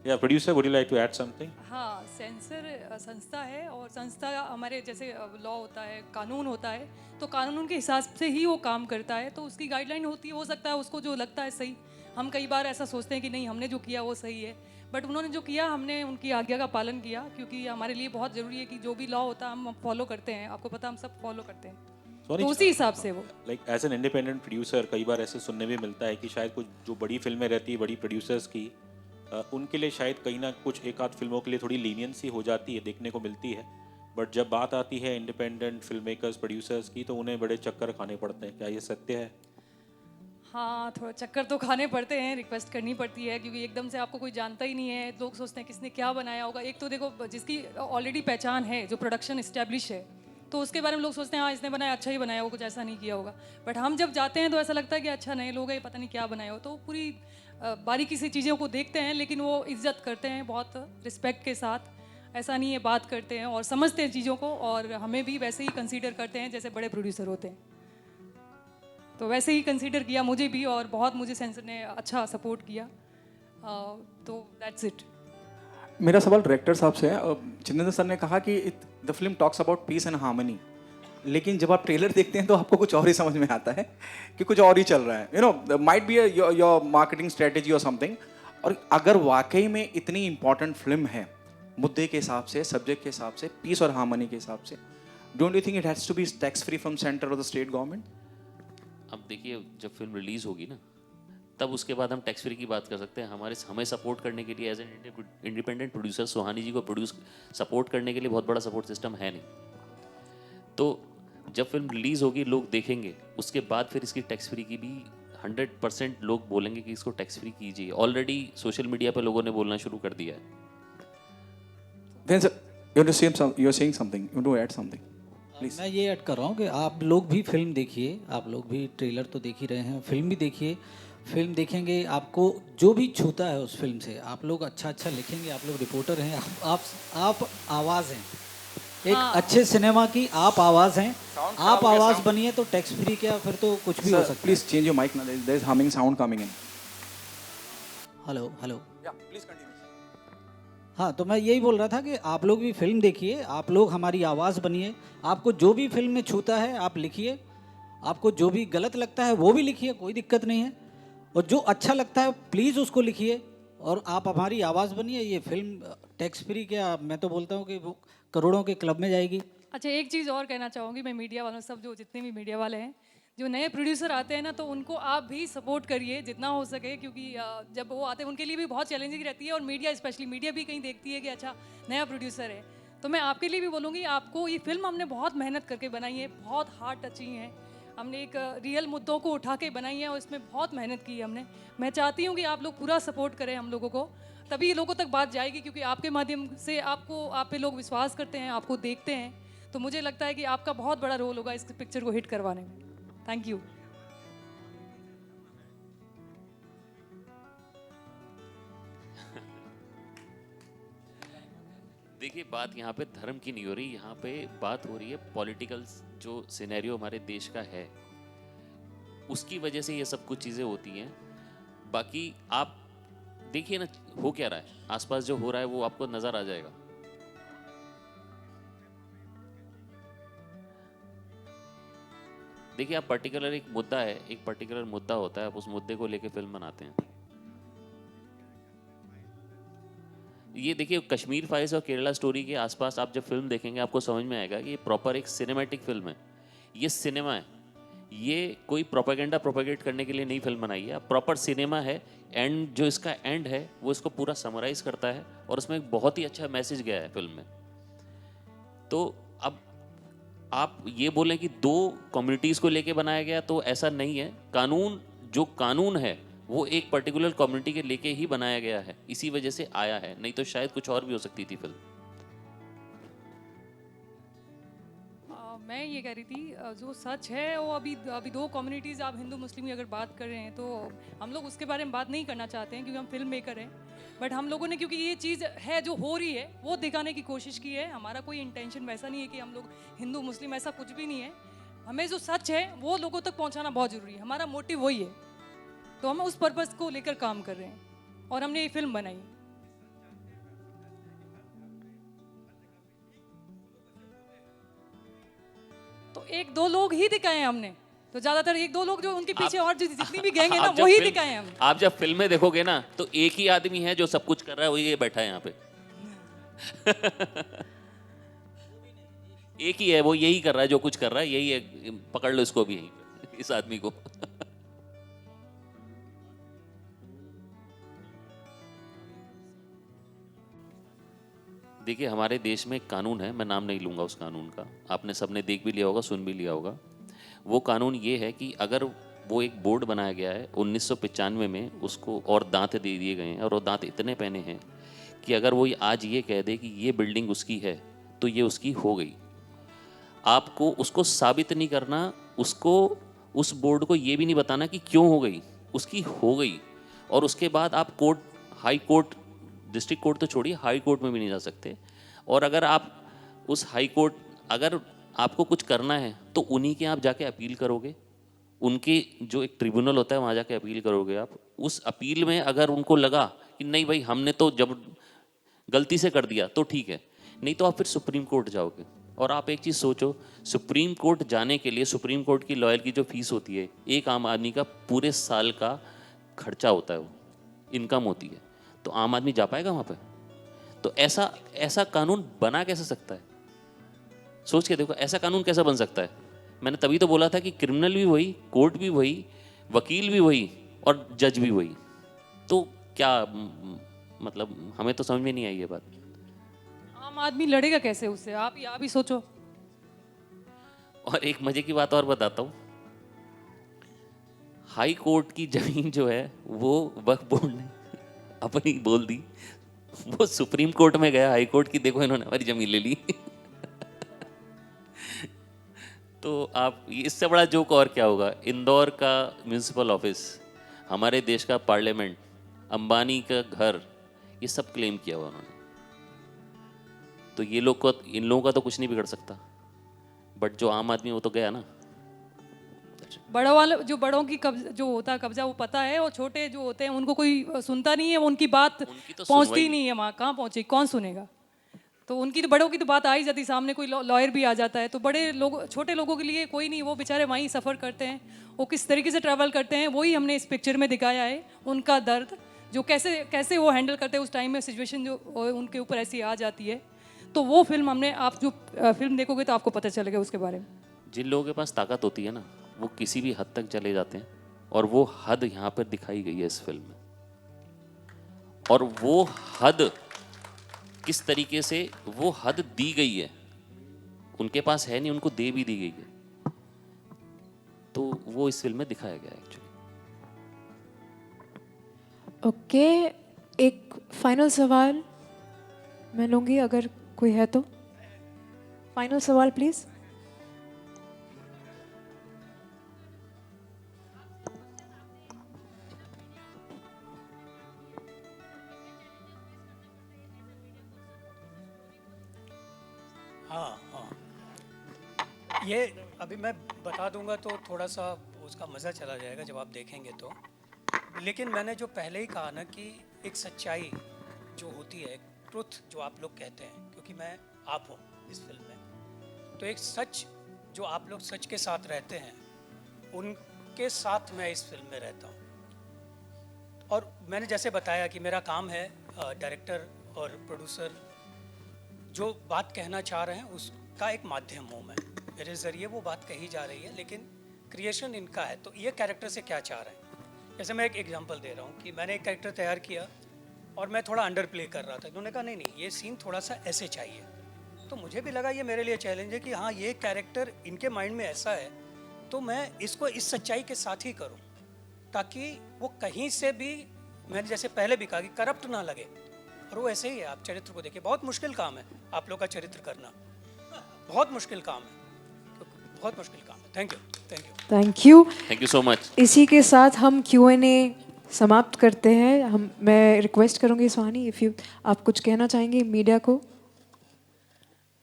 या producer, would you like to add something? हाँ, सेंसर संस्था है और संस्था हमारे जैसे लॉ होता है, कानून होता है, तो कानून के हिसाब से ही वो काम करता है, तो उसकी गाइडलाइन होती है। हो सकता है उसको जो लगता है सही, हम कई बार ऐसा सोचते हैं कि नहीं हमने जो किया वो सही है, बट उन्होंने जो किया हमने उनकी आज्ञा का पालन किया, क्योंकि हमारे लिए बहुत ज़रूरी है कि जो भी लॉ होता है हम फॉलो करते हैं। आपको पता हम सब फॉलो करते हैं, तो उसी हिसाब से वो like as an independent producer कई बार ऐसे सुनने में मिलता है कि शायद कुछ जो बड़ी फिल्में रहती है बड़ी प्रोड्यूसर्स की, उनके लिए शायद कहीं ना कुछ एक आध फिल्मों के लिए थोड़ी लीनियंसी हो जाती है, देखने को मिलती है, बट जब बात आती है इंडिपेंडेंट फिल्म मेकर्स प्रोड्यूसर्स की तो उन्हें बड़े चक्कर खाने पड़ते हैं। क्या ये सत्य है? हाँ, थोड़ा चक्कर तो खाने पड़ते हैं, रिक्वेस्ट करनी पड़ती है, क्योंकि एकदम से आपको कोई जानता ही नहीं है, लोग सोचते हैं किसने क्या बनाया होगा। एक तो देखो जिसकी ऑलरेडी पहचान है, जो प्रोडक्शन इस्टेब्लिश है, तो उसके बारे में लोग सोचते हैं हाँ इसने बनाया, अच्छा ही बनाया होगा, कुछ ऐसा नहीं किया होगा। बट हम जब जाते हैं तो ऐसा लगता है कि अच्छा नए लोग हैं, पता नहीं क्या बनाया हो, तो पूरी बारीकी से चीज़ों को देखते हैं, लेकिन वो इज्जत करते हैं बहुत रिस्पेक्ट के साथ, ऐसा नहीं है, बात करते हैं और समझते हैं चीज़ों को, और हमें भी वैसे ही कंसीडर करते हैं जैसे बड़े प्रोड्यूसर होते हैं, तो वैसे ही कंसीडर किया मुझे भी, और बहुत मुझे सेंसर ने अच्छा सपोर्ट किया, तो दैट्स इट। मेरा सवाल डायरेक्टर साहब से है। जितेंद्र सर ने कहा कि the film talks about piece and harmony, लेकिन जब आप ट्रेलर देखते हैं तो आपको कुछ और ही समझ में आता है कि कुछ और ही चल रहा है, you know, might be your marketing strategy और समथिंग। और अगर वाकई में इतनी इंपॉर्टेंट फिल्म है मुद्दे के हिसाब से, सब्जेक्ट के हिसाब से, पीस और हार्मनी के हिसाब से, don't you think it has to be tax free from centre और द स्टेट गवर्नमेंट? अब देखिए, जब फिल्म रिलीज होगी ना तब उसके बाद हम टैक्स फ्री की बात कर सकते हैं। हमें सपोर्ट करने के लिए एज एन इंडिपेंडेंट प्रोड्यूसर सुहानी जी को सपोर्ट करने के लिए बहुत बड़ा सपोर्ट सिस्टम है नहीं, तो जब फिल्म रिलीज होगी लोग देखेंगे, उसके बाद फिर इसकी टैक्स फ्री की भी 100% लोग बोलेंगे कि इसको टैक्स फ्री कीजिए। ऑलरेडी सोशल मीडिया पे लोगों ने बोलना शुरू कर दिया है। Then sir, you're saying something. You want to add something? Please. मैं ये ऐड कर रहा हूँ कि आप लोग भी फिल्म देखिए, आप लोग भी ट्रेलर तो देख ही रहे हैं, फिल्म भी देखिए। फिल्म देखेंगे, आपको जो भी छूता है उस फिल्म से, आप लोग अच्छा अच्छा लिखेंगे, आप लोग रिपोर्टर हैं, आप आवाज़ हैं, एक अच्छे सिनेमा की आप आवाज़ हैं, आप आवाज़ बनिए, तो टैक्स फ्री क्या, फिर तो कुछ भी हो सकता है। Please change your mic now. There is humming sound coming in. Hello hello. Yeah, please continue. हाँ, तो मैं यही बोल रहा था कि आप लोग भी फिल्म देखिए, आप लोग हमारी आवाज़ बनिए, आपको जो भी फिल्म में छूता है आप लिखिए, आपको जो भी गलत लगता है वो भी लिखिए, कोई दिक्कत नहीं है, और जो अच्छा लगता है प्लीज़ उसको लिखिए, और आप हमारी आवाज़ बनिए। ये फिल्म टैक्स फ्री क्या, मैं तो बोलता हूँ कि वो करोड़ों के क्लब में जाएगी। अच्छा, एक चीज़ और कहना चाहूँगी मैं मीडिया वालों, सब जो जितने भी मीडिया वाले हैं, जो नए प्रोड्यूसर आते हैं ना, तो उनको आप भी सपोर्ट करिए जितना हो सके, क्योंकि जब वो आते हैं उनके लिए भी बहुत चैलेंजिंग रहती है, और मीडिया स्पेशली मीडिया भी कहीं देखती है कि अच्छा नया प्रोड्यूसर है, तो मैं आपके लिए भी बोलूँगी, आपको ये फिल्म हमने बहुत मेहनत करके बनाई है, बहुत हार्ट टचिंग है, हमने एक रियल मुद्दों को उठा के बनाई है और इसमें बहुत मेहनत की है हमने। मैं चाहती हूँ कि आप लोग पूरा सपोर्ट करें हम लोगों को, तभी लोगों तक बात जाएगी, क्योंकि आपके माध्यम से आप पे लोग विश्वास करते हैं, आपको देखते हैं, तो मुझे लगता है कि आपका बहुत बड़ा रोल होगा इस पिक्चर को हिट करवाने में। Thank you. देखिए, बात यहाँ पे धर्म की नहीं हो रही, यहाँ पे बात हो रही है पॉलिटिकल जो सिनेरियो हमारे देश का है, उसकी वजह से ये सब कुछ चीज़ें होती हैं। बाकी आप देखिए ना, हो क्या रहा है आसपास, जो हो रहा है वो आपको नजर आ जाएगा। देखिए, आप पर्टिकुलर एक मुद्दा है, एक पर्टिकुलर मुद्दा होता है, आप उस मुद्दे को लेके फिल्म बनाते हैं। ये देखिए, कश्मीर फाइल्स और केरला स्टोरी के आसपास आप जब फिल्म देखेंगे आपको समझ में आएगा कि ये प्रॉपर एक सिनेमैटिक फिल्म है, ये सिनेमा है, ये कोई प्रोपेगेंडा प्रोपेगेट करने के लिए नई फिल्म बनाई है, प्रॉपर सिनेमा है। एंड जो इसका एंड है वो इसको पूरा समराइज करता है और उसमें एक बहुत ही अच्छा मैसेज गया है फिल्म में। तो अब आप ये बोलें कि दो कम्युनिटीज़ को लेके बनाया गया, तो ऐसा नहीं है। कानून, जो कानून है वो एक पर्टिकुलर कम्युनिटी के लेके ही बनाया गया है, इसी वजह से आया है, नहीं तो शायद कुछ और भी हो सकती थी फिल्म। मैं ये कह रही थी जो सच है वो अभी दो कम्युनिटीज़, आप हिंदू मुस्लिम की अगर बात कर रहे हैं तो हम लोग उसके बारे में बात नहीं करना चाहते हैं क्योंकि हम फिल्म मेकर हैं। बट हम लोगों ने, क्योंकि ये चीज़ है जो हो रही है, वो दिखाने की कोशिश की है। हमारा कोई इंटेंशन वैसा नहीं है कि हम लोग हिंदू मुस्लिम, ऐसा कुछ भी नहीं है। हमें जो सच है वो लोगों तक पहुँचाना बहुत ज़रूरी है, हमारा मोटिव वही है। तो हम उस पर्पज़ को लेकर काम कर रहे हैं और हमने ये फिल्म बनाई। तो एक दो लोग ही दिखाए हैं हमने, तो ज्यादातर एक दो लोग जो उनके पीछे और जितनी भी गैंग है ना, वो ही दिखाए हैं हमने। आप जब फिल्म में देखोगे ना तो एक ही आदमी है जो सब कुछ कर रहा है, वही ये बैठा है यहाँ पे। एक ही है, वो यही कर रहा है, जो कुछ कर रहा है यही है। पकड़ लो इसको भी, यहीं पे इस आदमी को। देखिए, हमारे देश में एक कानून है, मैं नाम नहीं लूँगा उस कानून का, आपने सबने देख भी लिया होगा, सुन भी लिया होगा। वो कानून ये है कि अगर वो एक बोर्ड बनाया गया है 1995 में, उसको और दांत दे दिए गए हैं, और वो दांत इतने पहने हैं कि अगर वो आज ये कह दे कि ये बिल्डिंग उसकी है तो ये उसकी हो गई। आपको उसको साबित नहीं करना, उसको, उस बोर्ड को ये भी नहीं बताना कि क्यों हो गई, उसकी हो गई। और उसके बाद आप court, high court, district court तो छोड़िए, हाई कोर्ट में भी नहीं जा सकते। और अगर आप उस हाई कोर्ट, अगर आपको कुछ करना है तो उन्हीं के आप जाके अपील करोगे, उनके जो एक ट्रिब्यूनल होता है वहाँ जाके अपील करोगे आप। उस अपील में अगर उनको लगा कि नहीं भाई हमने तो जब गलती से कर दिया तो ठीक है, नहीं तो आप फिर सुप्रीम कोर्ट जाओगे। और आप एक चीज़ सोचो, सुप्रीम कोर्ट जाने के लिए सुप्रीम कोर्ट की लॉयर की जो फीस होती है, एक आम आदमी का पूरे साल का खर्चा होता है, वो इनकम होती है। तो आम आदमी जा पाएगा वहाँ पे? तो ऐसा कानून बना कैसे सकता है? सोच के देखो, ऐसा कानून कैसा बन सकता है? मैंने तभी तो बोला था कि क्रिमिनल भी वही, कोर्ट भी वही, वकील भी वही और जज भी वही। तो क्या मतलब, हमें तो समझ में नहीं आई ये बात। आम आदमी लड़ेगा कैसे उससे? आप ही सोचो। और एक मजे की बात और बताता हूँ, हाई कोर्ट की जमीन जो है वो वक्फ बोर्ड ने अपनी बोल दी, वो सुप्रीम कोर्ट में गया, हाई कोर्ट की, देखो इन्होंने हमारी जमीन ले ली। तो आप, इससे बड़ा जोक और क्या होगा? इंदौर का म्यूनिसिपल ऑफिस, हमारे देश का पार्लियामेंट, अंबानी का घर, ये सब क्लेम किया हुआ उन्होंने। तो ये लोग को, इन लोगों का तो कुछ नहीं बिगड़ सकता, बट जो आम आदमी वो तो गया ना। बड़ों वाले, जो बड़ों की जो होता है कब्जा, वो पता है, और छोटे जो होते हैं उनको कोई सुनता नहीं है, उनकी बात तो पहुंचती नहीं है वहाँ। कहाँ पहुंचे, कौन सुनेगा? तो उनकी तो, बड़ों की तो बात आ ही जाती सामने, कोई लॉयर भी आ जाता है। तो बड़े लोग, छोटे लोगों के लिए कोई नहीं, वो बेचारे वहीं सफ़र करते हैं, वो किस तरीके से ट्रैवल करते हैं, वही हमने इस पिक्चर में दिखाया है। उनका दर्द, जो कैसे वो हैंडल करते हैं उस टाइम में, सिचुएशन जो उनके ऊपर ऐसी आ जाती है। तो वो फिल्म हमने, आप जो फिल्म देखोगे तो आपको पता चलेगा उसके बारे में। जिन लोगों के पास ताकत होती है ना, वो किसी भी हद तक चले जाते हैं, और वो हद यहाँ पर दिखाई गई है इस फिल्म में। और वो हद किस तरीके से वो हद दी गई है, उनके पास है नहीं, उनको दे भी दी गई है, तो वो इस फिल्म में दिखाया गया है एक्चुअली। ओके, एक फाइनल सवाल मैं लूँगी, अगर कोई है तो। फाइनल सवाल प्लीज़। हाँ, ये अभी मैं बता दूंगा तो थोड़ा सा उसका मज़ा चला जाएगा जब आप देखेंगे तो। लेकिन मैंने जो पहले ही कहा ना कि एक सच्चाई जो होती है, ट्रुथ जो आप लोग कहते हैं, क्योंकि मैं आप हूँ इस फिल्म में, तो एक सच जो आप लोग सच के साथ रहते हैं, उनके साथ मैं इस फिल्म में रहता हूँ। और मैंने जैसे बताया कि मेरा काम है डायरेक्टर और प्रोड्यूसर जो बात कहना चाह रहे हैं उसका एक माध्यम हूँ मैं, मेरे ज़रिए वो बात कही जा रही है। लेकिन क्रिएशन इनका है, तो ये कैरेक्टर से क्या चाह रहे हैं। जैसे मैं एक एग्जांपल दे रहा हूँ कि मैंने एक कैरेक्टर तैयार किया और मैं थोड़ा अंडर प्ले कर रहा था, इन्होंने कहा नहीं नहीं ये सीन थोड़ा सा ऐसे चाहिए, तो मुझे भी लगा ये मेरे लिए चैलेंज है कि हाँ ये कैरेक्टर इनके माइंड में ऐसा है, तो मैं इसको इस सच्चाई के साथ ही करूँ ताकि वो कहीं से भी, मैंने जैसे पहले भी कहा कि करप्ट ना लगे। और वो ऐसे ही है, आप चरित्र को देखिए, बहुत मुश्किल काम है आप लोग का चरित्र करना, बहुत मुश्किल काम है, बहुत मुश्किल काम है। Thank you, thank you, thank you. Thank you so much. इसी के साथ हम Q&A समाप्त करते हैं। मैं रिक्वेस्ट करूंगी सुहानी, इफ़ यू आप कुछ कहना चाहेंगी मीडिया को।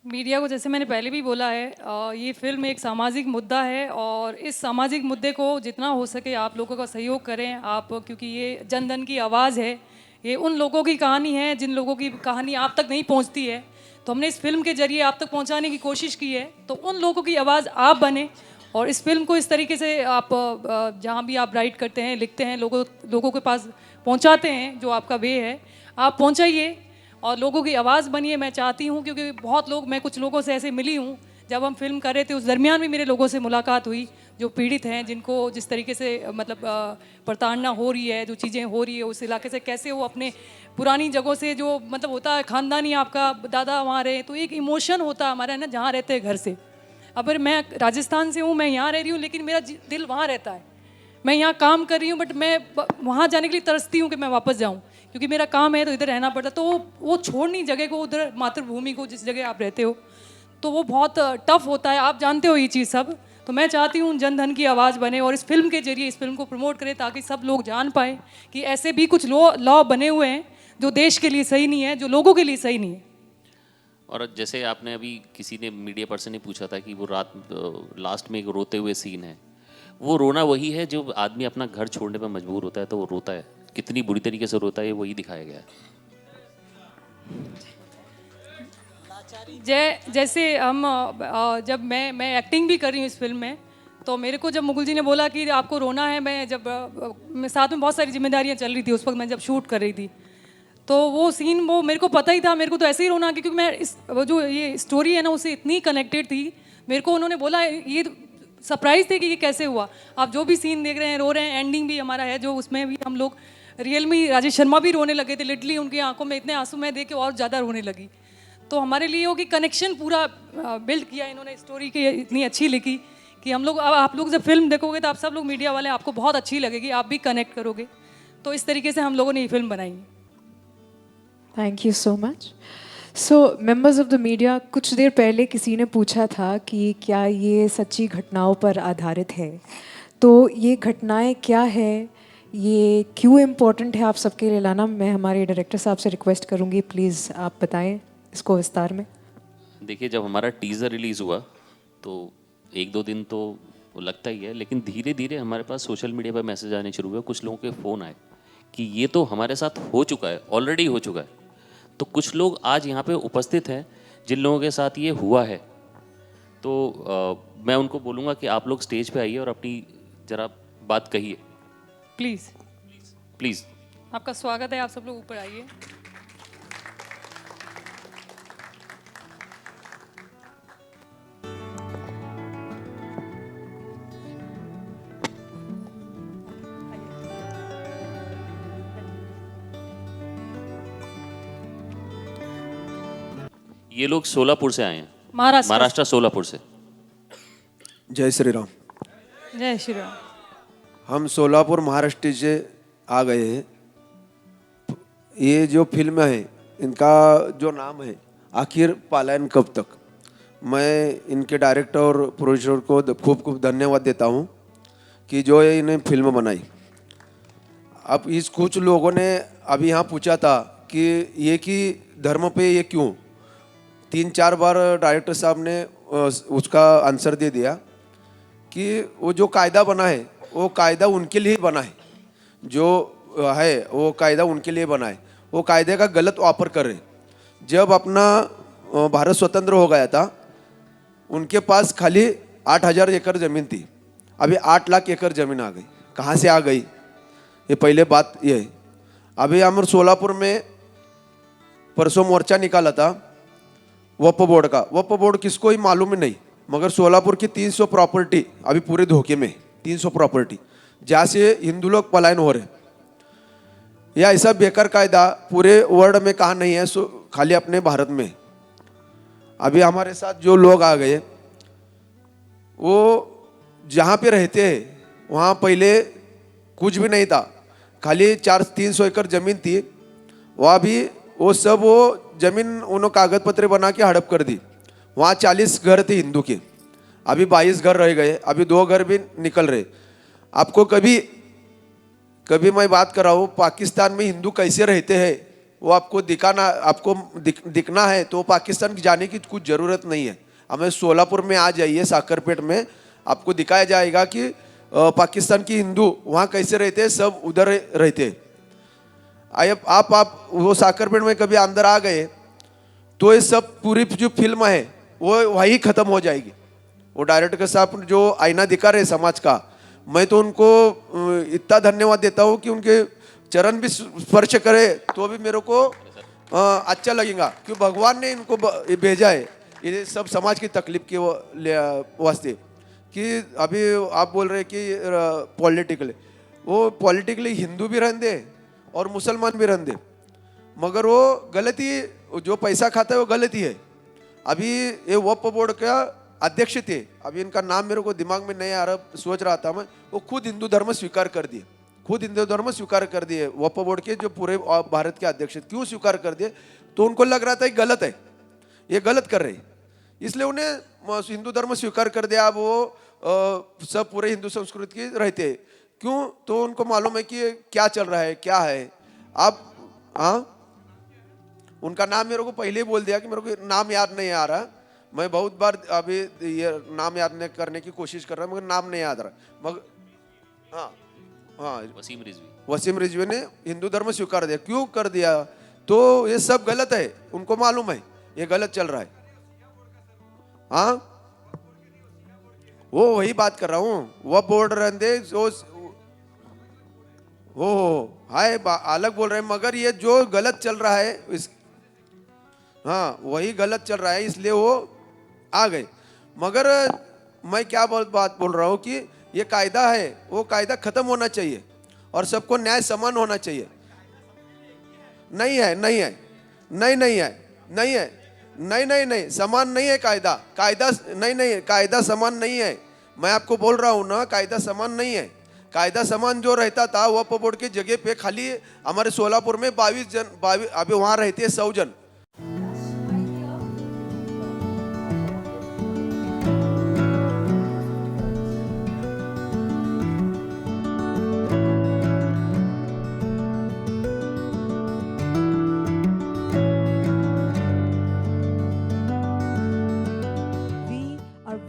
मीडिया को जैसे मैंने पहले भी बोला है, ये फिल्म एक सामाजिक मुद्दा है और इस सामाजिक मुद्दे को जितना हो सके आप लोगों का सहयोग करें आप, क्योंकि ये जन धन की आवाज़ है, ये उन लोगों की कहानी है जिन लोगों की कहानी आप तक नहीं पहुंचती है, तो हमने इस फिल्म के जरिए आप तक पहुंचाने की कोशिश की है। तो उन लोगों की आवाज़ आप बने और इस फिल्म को इस तरीके से आप जहाँ भी आप राइट करते हैं, लिखते हैं, लोगों के पास पहुँचाते हैं, जो आपका वे है आप पहुँचाइए और लोगों की आवाज़ बनिए। मैं चाहती हूँ, क्योंकि बहुत लोग, मैं कुछ लोगों से ऐसे मिली हूँ, जब हम फिल्म कर रहे थे उस दरमियान भी मेरे लोगों से मुलाकात हुई जो पीड़ित हैं, जिनको जिस तरीके से मतलब प्रताड़ना हो रही है, जो चीज़ें हो रही है उस इलाके से, कैसे वो अपने पुरानी जगहों से, जो मतलब होता है ख़ानदानी, आपका दादा वहाँ रहे, तो एक इमोशन होता है हमारा ना, जहाँ रहते हैं घर से। अगर मैं राजस्थान से हूँ, मैं यहाँ रह रही हूँ, लेकिन मेरा दिल वहाँ रहता है, मैं यहाँ काम कर रही हूँ, बट मैं वहाँ जाने के लिए तरसती हूँ कि मैं वापस जाऊँ, क्योंकि मेरा काम है तो इधर रहना पड़ता। तो वो छोड़नी जगह को, उधर मातृभूमि को, जिस जगह आप रहते हो, तो वो बहुत टफ होता है, आप जानते हो ये चीज़ सब। तो मैं चाहती हूँ जन धन की आवाज़ बने और इस फिल्म के जरिए इस फिल्म को प्रमोट करें, ताकि सब लोग जान पाएँ कि ऐसे भी कुछ लॉ बने हुए हैं जो देश के लिए सही नहीं है, जो लोगों के लिए सही नहीं है। और जैसे आपने अभी किसी ने मीडिया पर्सन ने पूछा था कि वो रात लास्ट में एक रोते हुए सीन है, वो रोना वही है जो आदमी अपना घर छोड़ने पर मजबूर होता है तो वो रोता है, कितनी बुरी तरीके से रोता है वही दिखाया गया है। जैसे हम जब मैं एक्टिंग भी कर रही हूँ इस फिल्म में, तो मेरे को जब मुकुल जी ने बोला कि आपको रोना है, मैं जब मैं साथ में बहुत सारी जिम्मेदारियाँ चल रही थी उस वक्त, मैं जब शूट कर रही थी, तो वो सीन वो मेरे को पता ही था, मेरे को तो ऐसे ही रोना, क्योंकि मैं वो जो ये स्टोरी है ना उससे इतनी कनेक्टेड थी। मेरे को उन्होंने बोला, ये सरप्राइज थे कि ये कैसे हुआ, आप जो भी सीन देख रहे हैं रो रहे हैं, एंडिंग भी हमारा है जो उसमें भी हम लोग रियल में, राजेश शर्मा भी रोने लगे थे, लिटरली उनकी आंखों में इतने आंसू मैं देख के और ज़्यादा रोने लगी। तो हमारे लिए वो कि कनेक्शन पूरा बिल्ड किया इन्होंने, स्टोरी की इतनी अच्छी लिखी कि हम लोग, अब आप लोग जब फिल्म देखोगे तो आप सब लोग मीडिया वाले, आपको बहुत अच्छी लगेगी, आप भी कनेक्ट करोगे। तो इस तरीके से हम लोगों ने ये फिल्म बनाई है। Thank you so much. So members of the media, कुछ देर पहले किसी ने पूछा था कि क्या ये सच्ची घटनाओं पर आधारित है, तो ये घटनाएं क्या है, ये क्यों इम्पोर्टेंट है आप सबके लिए लाना। मैं हमारे डायरेक्टर साहब से रिक्वेस्ट करूँगी, प्लीज़ आप बताएं इसको विस्तार में। देखिए, जब हमारा टीज़र रिलीज़ हुआ तो 1-2 दिन तो लगता ही है, लेकिन धीरे धीरे हमारे पास सोशल मीडिया पर मैसेज आने शुरू हुए, कुछ लोगों के फ़ोन आए कि ये तो हमारे साथ हो चुका है, ऑलरेडी हो चुका है। तो कुछ लोग आज यहाँ पे उपस्थित हैं जिन लोगों के साथ ये हुआ है, तो मैं उनको बोलूँगा कि आप लोग स्टेज पे आइए और अपनी ज़रा बात कहिए, प्लीज़ प्लीज़। आपका स्वागत है, आप सब लोग ऊपर आइए। ये लोग सोलापुर से आए हैं, महाराष्ट्र। महाराष्ट्र सोलापुर से। जय श्री राम। जय श्री राम। हम सोलापुर महाराष्ट्र से आ गए हैं। ये जो फिल्म है इनका जो नाम है आखिर पलायन कब तक, मैं इनके डायरेक्टर और प्रोड्यूसर को खूब खूब धन्यवाद देता हूँ कि जो ये इन्हें फिल्म बनाई। अब इस कुछ लोगों ने अभी यहाँ पूछा था कि ये कि धर्म पे ये क्यों, 3-4 बार डायरेक्टर साहब ने उसका आंसर दे दिया कि वो जो कायदा बना है वो कायदा उनके लिए बना है, जो है वो कायदा उनके लिए बना है, वो कायदे का गलत वापर कर रहे। जब अपना भारत स्वतंत्र हो गया था उनके पास खाली 8,000 एकड़ ज़मीन थी, अभी 8 लाख एकड़ ज़मीन आ गई। कहाँ से आ गई, ये पहले बात ये है। अभी हम सोलापुर में परसों मोर्चा निकाला था वक्फ बोर्ड का। वक्फ बोर्ड किसको ही मालूम ही नहीं, मगर सोलापुर की 300 प्रॉपर्टी अभी पूरे धोखे में, 300 प्रॉपर्टी जहाँ से हिंदू लोग पलायन हो रहे। यह ऐसा बेकार कायदा पूरे वर्ल्ड में कहाँ नहीं है, खाली अपने भारत में। अभी हमारे साथ जो लोग आ गए, वो जहाँ पे रहते हैं वहाँ पहले कुछ भी नहीं था, खाली 300 एकड़ जमीन थी। वहाँ भी वो जमीन उन्होंने कागज पत्र बना के हड़प कर दी। वहाँ 40 घर थे हिंदू के, अभी 22 घर रह गए, अभी 2 घर भी निकल रहे। आपको कभी मैं बात कर रहा हूँ, पाकिस्तान में हिंदू कैसे रहते हैं वो आपको दिखना है तो पाकिस्तान जाने की कुछ ज़रूरत नहीं है। हमें सोलापुर में आ जाइए, साकरपेट में आपको दिखाया जाएगा कि पाकिस्तान की हिंदू वहाँ कैसे रहते हैं, सब उधर रहते हैं। आप वो साकरपेट में कभी अंदर आ गए तो ये सब पूरी जो फिल्म है वो वही ख़त्म हो जाएगी। वो डायरेक्टर साहब जो आईना दिखा रहे समाज का, मैं तो उनको इतना धन्यवाद देता हूँ कि उनके चरण भी स्पर्श करे तो भी मेरे को अच्छा लगेगा, क्योंकि भगवान ने इनको भेजा है ये सब समाज की तकलीफ के वास्ते। कि अभी आप बोल रहे कि पॉलिटिकली हिंदू भी रहते और मुसलमान भी रहते, मगर वो गलती, जो पैसा खाता है वो गलती है। अभी ये वक्फ बोर्ड का अध्यक्ष थे, अभी इनका नाम मेरे को दिमाग में नहीं आ रहा, सोच रहा था मैं, वो खुद हिंदू धर्म स्वीकार कर दिए, वक्फ बोर्ड के जो पूरे भारत के अध्यक्ष। क्यों स्वीकार कर दिए? तो उनको लग रहा था ये गलत है, ये गलत कर रहे, इसलिए उन्हें हिंदू धर्म स्वीकार कर दिया। अब वो सब पूरे हिंदू संस्कृति के रहते हैं। क्यों? तो उनको मालूम है कि क्या चल रहा है, क्या है। आप उनका नाम मेरे को पहले ही बोल दिया कि मेरे को नाम याद नहीं आ रहा। मैं बहुत बार अभी ये नाम याद नहीं करने की कोशिश कर रहा हूँ, मगर नाम नहीं याद रहा। मगर हाँ, वसीम रिजवी ने हिंदू धर्म स्वीकार दिया। क्यों कर दिया? तो ये सब गलत है, उनको मालूम है ये गलत चल रहा है। हाँ, वो वही बात कर रहा हूँ, वह बोर्ड रहते वो हाय अलग बोल रहे हैं, मगर ये जो गलत चल रहा है हाँ वही गलत चल रहा है, इसलिए वो आ गए। मगर मैं क्या बात बोल रहा हूँ कि ये कायदा है, वो कायदा खत्म होना चाहिए और सबको न्याय समान होना चाहिए। नहीं है, नहीं है, नहीं नहीं है, नहीं है, नहीं नहीं नहीं, समान नहीं है कायदा, नहीं कायदा समान नहीं है। मैं आपको बोल रहा हूँ ना, कायदा समान नहीं है। कायदा समान जो रहता था वक्फ बोर्ड की जगह पे खाली हमारे सोलापुर में 22 जन, अभी वहाँ रहते हैं 100 जन।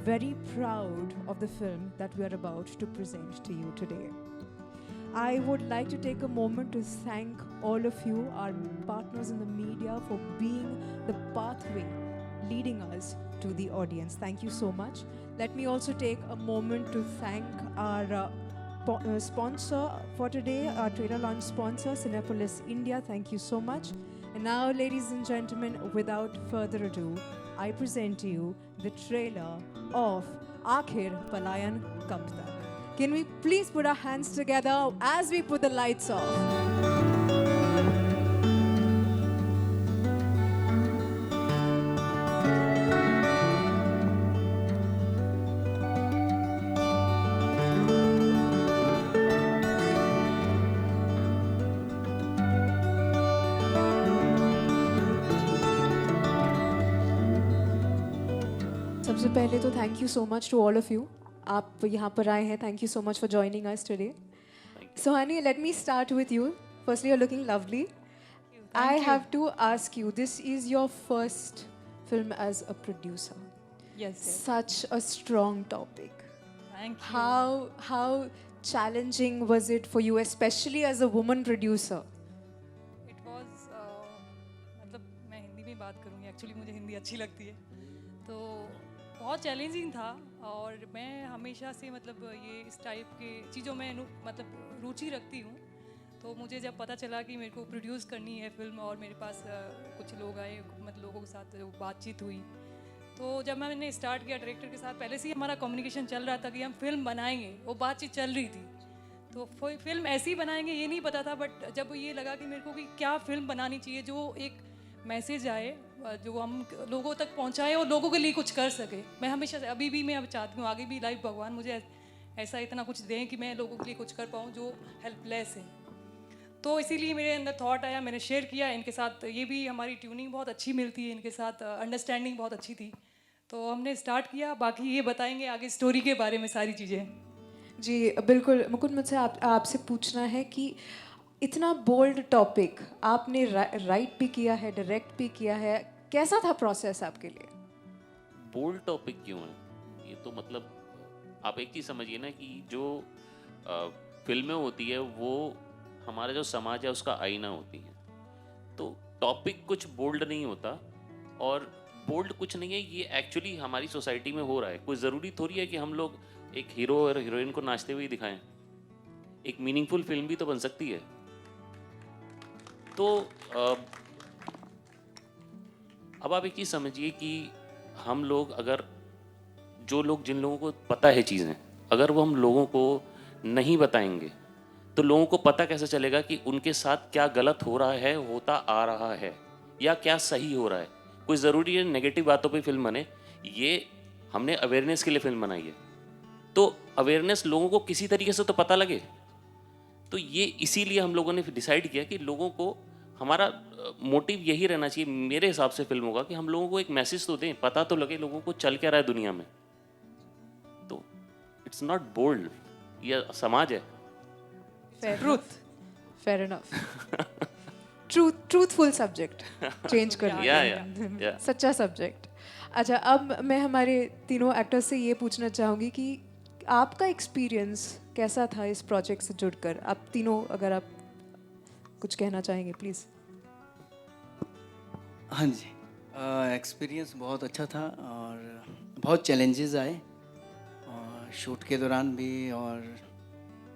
Very proud of the film that we are about to present to you today. I would like to take a moment to thank all of you, our partners in the media, for being the pathway leading us to the audience. Thank you so much. Let me also take a moment to thank our sponsor for today, our trailer launch sponsor, Cinepolis India. Thank you so much. And now, ladies and gentlemen, without further ado, I present to you the trailer of Aakhir Palayan Kab Tak. Can we please put our hands together as we put the lights off? सबसे पहले तो thank you so much to all of you, आप यहाँ पर आए हैं। Thank you so much for joining us today. Sohani, let me start with you. Firstly you are looking lovely. I have to ask you, this is your first film as a producer. Yes. Such a strong topic. Thank you. How challenging was it for you, especially as a woman producer? It was मतलब मैं हिंदी में बात करूँगी, एक्चुअली मुझे हिंदी अच्छी लगती है, तो बहुत चैलेंजिंग था। और मैं हमेशा से मतलब ये इस टाइप के चीज़ों में मतलब रुचि रखती हूँ। तो मुझे जब पता चला कि मेरे को प्रोड्यूस करनी है फिल्म और मेरे पास कुछ लोग आए, मतलब लोगों के साथ जो बातचीत हुई, तो जब मैंने स्टार्ट किया डायरेक्टर के साथ, पहले से ही हमारा कम्युनिकेशन चल रहा था कि हम फिल्म बनाएंगे, वो बातचीत चल रही थी। तो फिल्म ऐसी ही बनाएंगे ये नहीं पता था, बट जब ये लगा कि मेरे को कि क्या फिल्म बनानी चाहिए जो एक मैसेज आए, जो हम लोगों तक पहुंचाए और लोगों के लिए कुछ कर सके। मैं हमेशा से, अभी भी मैं अब चाहती हूँ, आगे भी लाइफ भगवान मुझे ऐसा इतना कुछ दें कि मैं लोगों के लिए कुछ कर पाऊँ जो हेल्पलेस है। तो इसीलिए मेरे अंदर थॉट आया, मैंने शेयर किया इनके साथ। ये भी हमारी ट्यूनिंग बहुत अच्छी मिलती है इनके साथ, अंडरस्टैंडिंग बहुत अच्छी थी, तो हमने स्टार्ट किया। बाकी ये बताएंगे आगे स्टोरी के बारे में सारी चीज़ें। जी बिल्कुल मुकुंद, मुझसे आपसे पूछना है कि इतना बोल्ड टॉपिक आपने राइट भी किया है, डायरेक्ट भी किया है, कैसा था प्रोसेस आपके लिए? बोल्ड टॉपिक क्यों है? ये तो मतलब आप एक चीज़ समझिए ना कि जो फिल्में होती है वो हमारा जो समाज है उसका आईना होती है। तो टॉपिक कुछ बोल्ड नहीं होता, और बोल्ड कुछ नहीं है, ये एक्चुअली हमारी सोसाइटी में हो रहा है। कोई ज़रूरी थोड़ी है कि हम लोग एक हीरो और हीरोइन को नाचते हुए ही दिखाएं। एक मीनिंगफुल फिल्म भी तो बन सकती है। तो अब आप एक चीज़ समझिए कि हम लोग अगर, जो लोग, जिन लोगों को पता है चीज़ें, अगर वो हम लोगों को नहीं बताएंगे तो लोगों को पता कैसे चलेगा कि उनके साथ क्या गलत हो रहा है, होता आ रहा है, या क्या सही हो रहा है। कोई ज़रूरी है नेगेटिव बातों पे फिल्म बने, ये हमने अवेयरनेस के लिए फिल्म बनाई है। तो अवेयरनेस लोगों को किसी तरीके से तो पता लगे। तो ये इसीलिए हम लोगों ने डिसाइड किया कि लोगों को, हमारा मोटिव यही रहना चाहिए मेरे हिसाब से फिल्मों का, कि हम लोगों को एक मैसेज तो दें, पता तो लगे लोगों को चल क्या रहा है दुनिया में। तो इट्स नॉट बोल्ड, ये समाज है। Fair enough. Truthful subject change कर दिया। या सच्चा सब्जेक्ट। अच्छा, अब मैं हमारे तीनों एक्टर्स से ये पूछना चाहूँगी कि आपका एक्सपीरियंस कैसा था इस प्रोजेक्ट से जुड़कर? आप तीनों अगर आप कुछ कहना चाहेंगे प्लीज़। हाँ जी, एक्सपीरियंस बहुत अच्छा था और बहुत चैलेंजेस आए, और शूट के दौरान भी और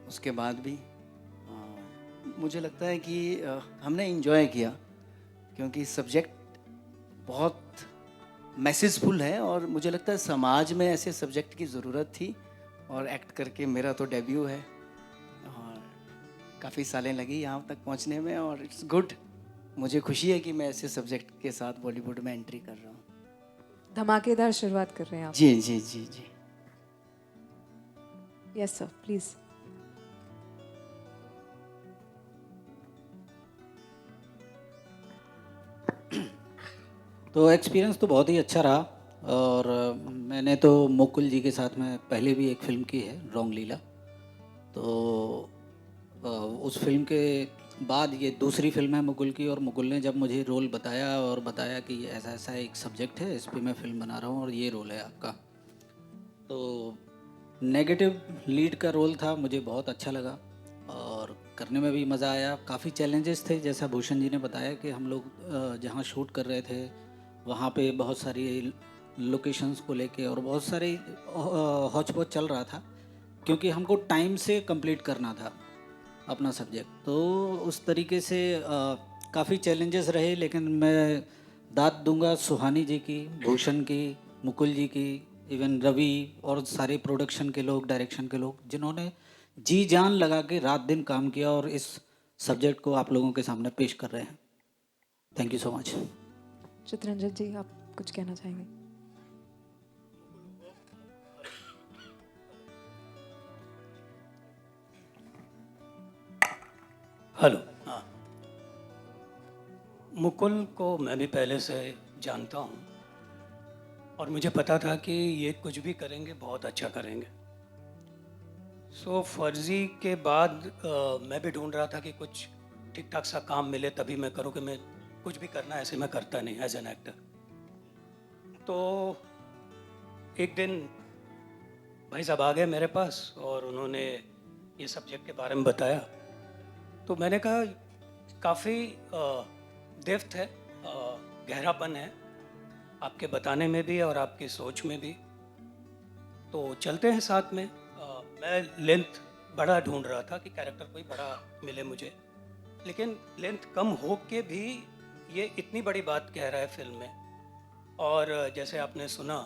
उसके बाद भी। मुझे लगता है कि हमने इन्जॉय किया, क्योंकि सब्जेक्ट बहुत मैसेजफुल है, और मुझे लगता है समाज में ऐसे सब्जेक्ट की ज़रूरत थी। और एक्ट करके मेरा तो डेब्यू है, और काफ़ी सालें लगी यहाँ तक पहुँचने में, और इट्स गुड। मुझे खुशी है कि मैं ऐसे सब्जेक्ट के साथ बॉलीवुड में एंट्री कर रहा हूँ। धमाकेदार शुरुआत कर रहे हैं आप। जी जी जी जी। Yes sir, please. तो एक्सपीरियंस तो बहुत ही अच्छा रहा, और मैंने तो मुकुल जी के साथ में पहले भी एक फ़िल्म की है, रॉन्ग लीला। तो उस फिल्म के बाद ये दूसरी फिल्म है मुकुल की, और मुकुल ने जब मुझे रोल बताया और बताया कि ऐसा ऐसा एक सब्जेक्ट है, इस पे मैं फ़िल्म बना रहा हूँ और ये रोल है आपका, तो नेगेटिव लीड का रोल था। मुझे बहुत अच्छा लगा और करने में भी मज़ा आया। काफ़ी चैलेंजेस थे, जैसा भूषण जी ने बताया कि हम लोग जहाँ शूट कर रहे थे वहाँ पे बहुत सारी लोकेशंस को लेके और बहुत सारी हौच पौच चल रहा था, क्योंकि हमको टाइम से कंप्लीट करना था अपना सब्जेक्ट। तो उस तरीके से काफ़ी चैलेंजेस रहे, लेकिन मैं दाद दूंगा सुहानी जी की, भूषण की, मुकुल जी की, इवन रवि और सारे प्रोडक्शन के लोग, डायरेक्शन के लोग, जिन्होंने जी जान लगा के रात दिन काम किया और इस सब्जेक्ट को आप लोगों के सामने पेश कर रहे हैं। Thank you so much. Chitranjan ji, आप कुछ कहना चाहेंगे? हेलो। हाँ, मुकुल को मैं भी पहले से जानता हूँ, और मुझे पता था कि ये कुछ भी करेंगे बहुत अच्छा करेंगे। सो फर्जी के बाद मैं भी ढूंढ रहा था कि कुछ ठीक ठाक सा काम मिले तभी मैं करूँ, कि मैं कुछ भी करना ऐसे मैं करता नहीं एज एन एक्टर। तो एक दिन भाई साहब आ गए मेरे पास और उन्होंने ये सब्जेक्ट के बारे में बताया। तो मैंने कहा काफ़ी डेप्थ है, गहरापन है आपके बताने में भी और आपकी सोच में भी, तो चलते हैं साथ में। मैं लेंथ बड़ा ढूंढ रहा था कि कैरेक्टर कोई बड़ा मिले मुझे, लेकिन लेंथ कम हो के भी ये इतनी बड़ी बात कह रहा है फिल्म में, और जैसे आपने सुना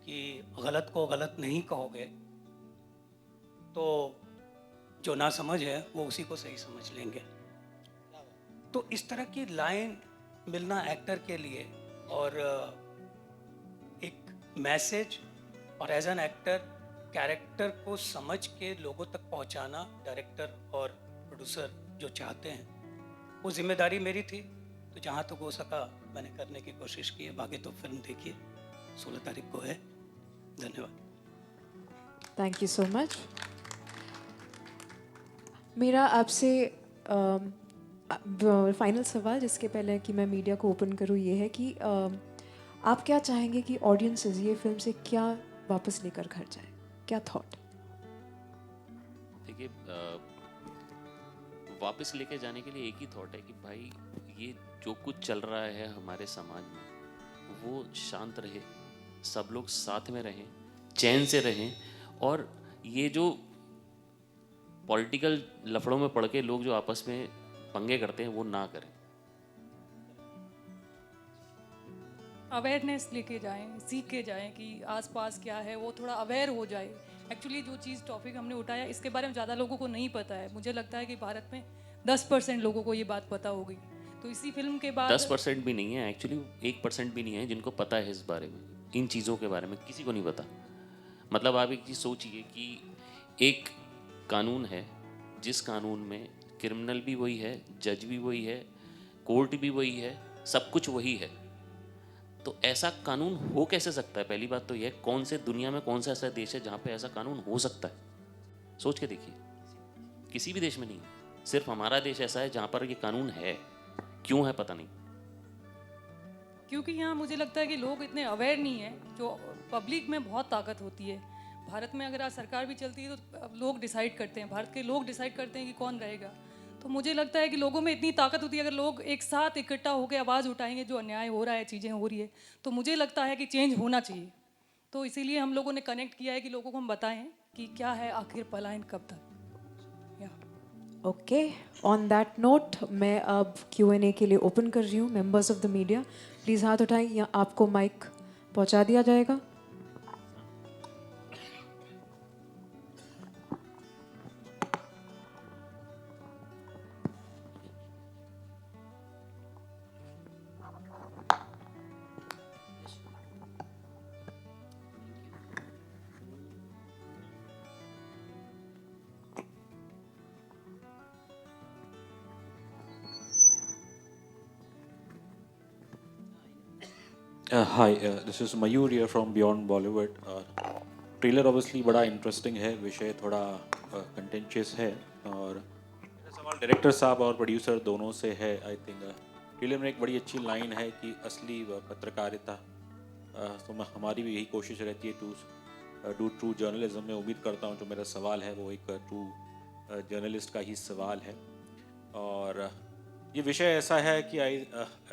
कि गलत को गलत नहीं कहोगे तो जो ना समझ है वो उसी को सही समझ लेंगे। तो इस तरह की लाइन मिलना एक्टर के लिए और एक मैसेज और एज एन एक्टर कैरेक्टर को समझ के लोगों तक पहुंचाना डायरेक्टर और प्रोड्यूसर जो चाहते हैं, वो जिम्मेदारी मेरी थी। तो जहाँ तक हो सका मैंने करने की कोशिश की है। बाकी तो फिल्म देखिए, 16 तारीख को है। धन्यवाद। Thank you so much. मेरा आपसे फाइनल सवाल, जिसके पहले कि मैं मीडिया को ओपन करूँ, ये है कि आप क्या चाहेंगे कि ऑडियंसेस ये फिल्म से क्या वापस लेकर घर जाए? क्या थॉट? देखिए, वापस लेके जाने के लिए एक ही थॉट है कि भाई ये जो कुछ चल रहा है हमारे समाज में वो शांत रहे, सब लोग साथ में रहें, चैन से रहें, और ये जो पॉलिटिकल लफड़ों में पड़ के लोग जो आपस में पंगे करते हैं वो ना करें। अवेयरनेस लेके जाएं, सीख के जाएं कि आसपास क्या है, वो थोड़ा अवेयर हो जाए। एक्चुअली जो चीज़ टॉपिक हमने उठाया इसके बारे में ज़्यादा लोगों को नहीं पता है। मुझे लगता है कि भारत में 10% लोगों को ये बात पता होगी। तो इसी फिल्म के बाद 10% भी नहीं है, एक्चुअली 1% भी नहीं है जिनको पता है इस बारे में, इन चीज़ों के बारे में किसी को नहीं पता। मतलब आप एक चीज़ सोचिए कि एक कानून है जिस कानून में क्रिमिनल भी वही है, जज भी वही है, कोर्ट भी वही है, सब कुछ वही है। तो ऐसा कानून हो कैसे सकता है? पहली बात तो यह, कौन से दुनिया में कौन सा ऐसा देश है जहाँ पे ऐसा कानून हो सकता है? सोच के देखिए, किसी भी देश में नहीं, सिर्फ हमारा देश ऐसा है जहाँ पर ये कानून है। क्यों है पता नहीं। क्योंकि यहाँ मुझे लगता है कि लोग इतने अवेयर नहीं है। जो पब्लिक में बहुत ताकत होती है। भारत में अगर आज सरकार भी चलती है तो लोग डिसाइड करते हैं, भारत के लोग डिसाइड करते हैं कि कौन रहेगा। तो मुझे लगता है कि लोगों में इतनी ताकत होती है, अगर लोग एक साथ इकट्ठा होकर आवाज़ उठाएंगे, जो अन्याय हो रहा है, चीज़ें हो रही है, तो मुझे लगता है कि चेंज होना चाहिए। तो इसीलिए हम लोगों ने कनेक्ट किया है कि लोगों को हम बताएं कि क्या है आखिर पलायन कब तक। ओके, ऑन दैट नोट मैं अब Q&A के लिए ओपन कर रही हूँ। Members of the media please हाथ उठाएं या आपको माइक पहुँचा दिया जाएगा। Hi, this is Mayur here from Beyond Bollywood. Trailer obviously बड़ा इंटरेस्टिंग है, विषय थोड़ा कंटेंशियस है, और मेरा सवाल डायरेक्टर साहब और प्रोड्यूसर दोनों से है। आई थिंक ट्रेलर में एक बड़ी अच्छी लाइन है कि असली पत्रकारिता, तो हमारी भी यही कोशिश रहती है टू डू ट्रू जर्नलिज्म। मैं उम्मीद करता हूँ जो मेरा सवाल है वो एक ट्रू जर्नलिस्ट का ही सवाल है। और ये विषय ऐसा है कि आई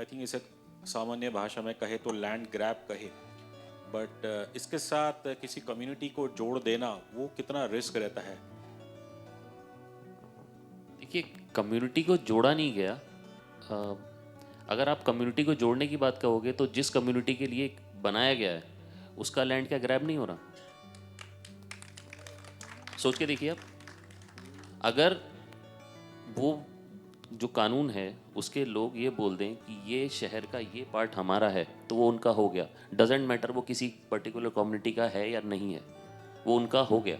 थिंक इसे सामान्य भाषा में कहे तो लैंड ग्रैब कहे, बट इसके साथ किसी कम्युनिटी को जोड़ देना वो कितना रिस्क रहता है? देखिए, कम्युनिटी को जोड़ा नहीं गया। अगर आप कम्युनिटी को जोड़ने की बात कहोगे तो जिस कम्युनिटी के लिए बनाया गया है उसका लैंड क्या ग्रैब नहीं हो रहा? सोच के देखिए आप, अगर वो जो कानून है उसके लोग ये बोल दें कि ये शहर का ये पार्ट हमारा है, तो वो उनका हो गया। डजेंट मैटर वो किसी पर्टिकुलर कम्युनिटी का है या नहीं है, वो उनका हो गया।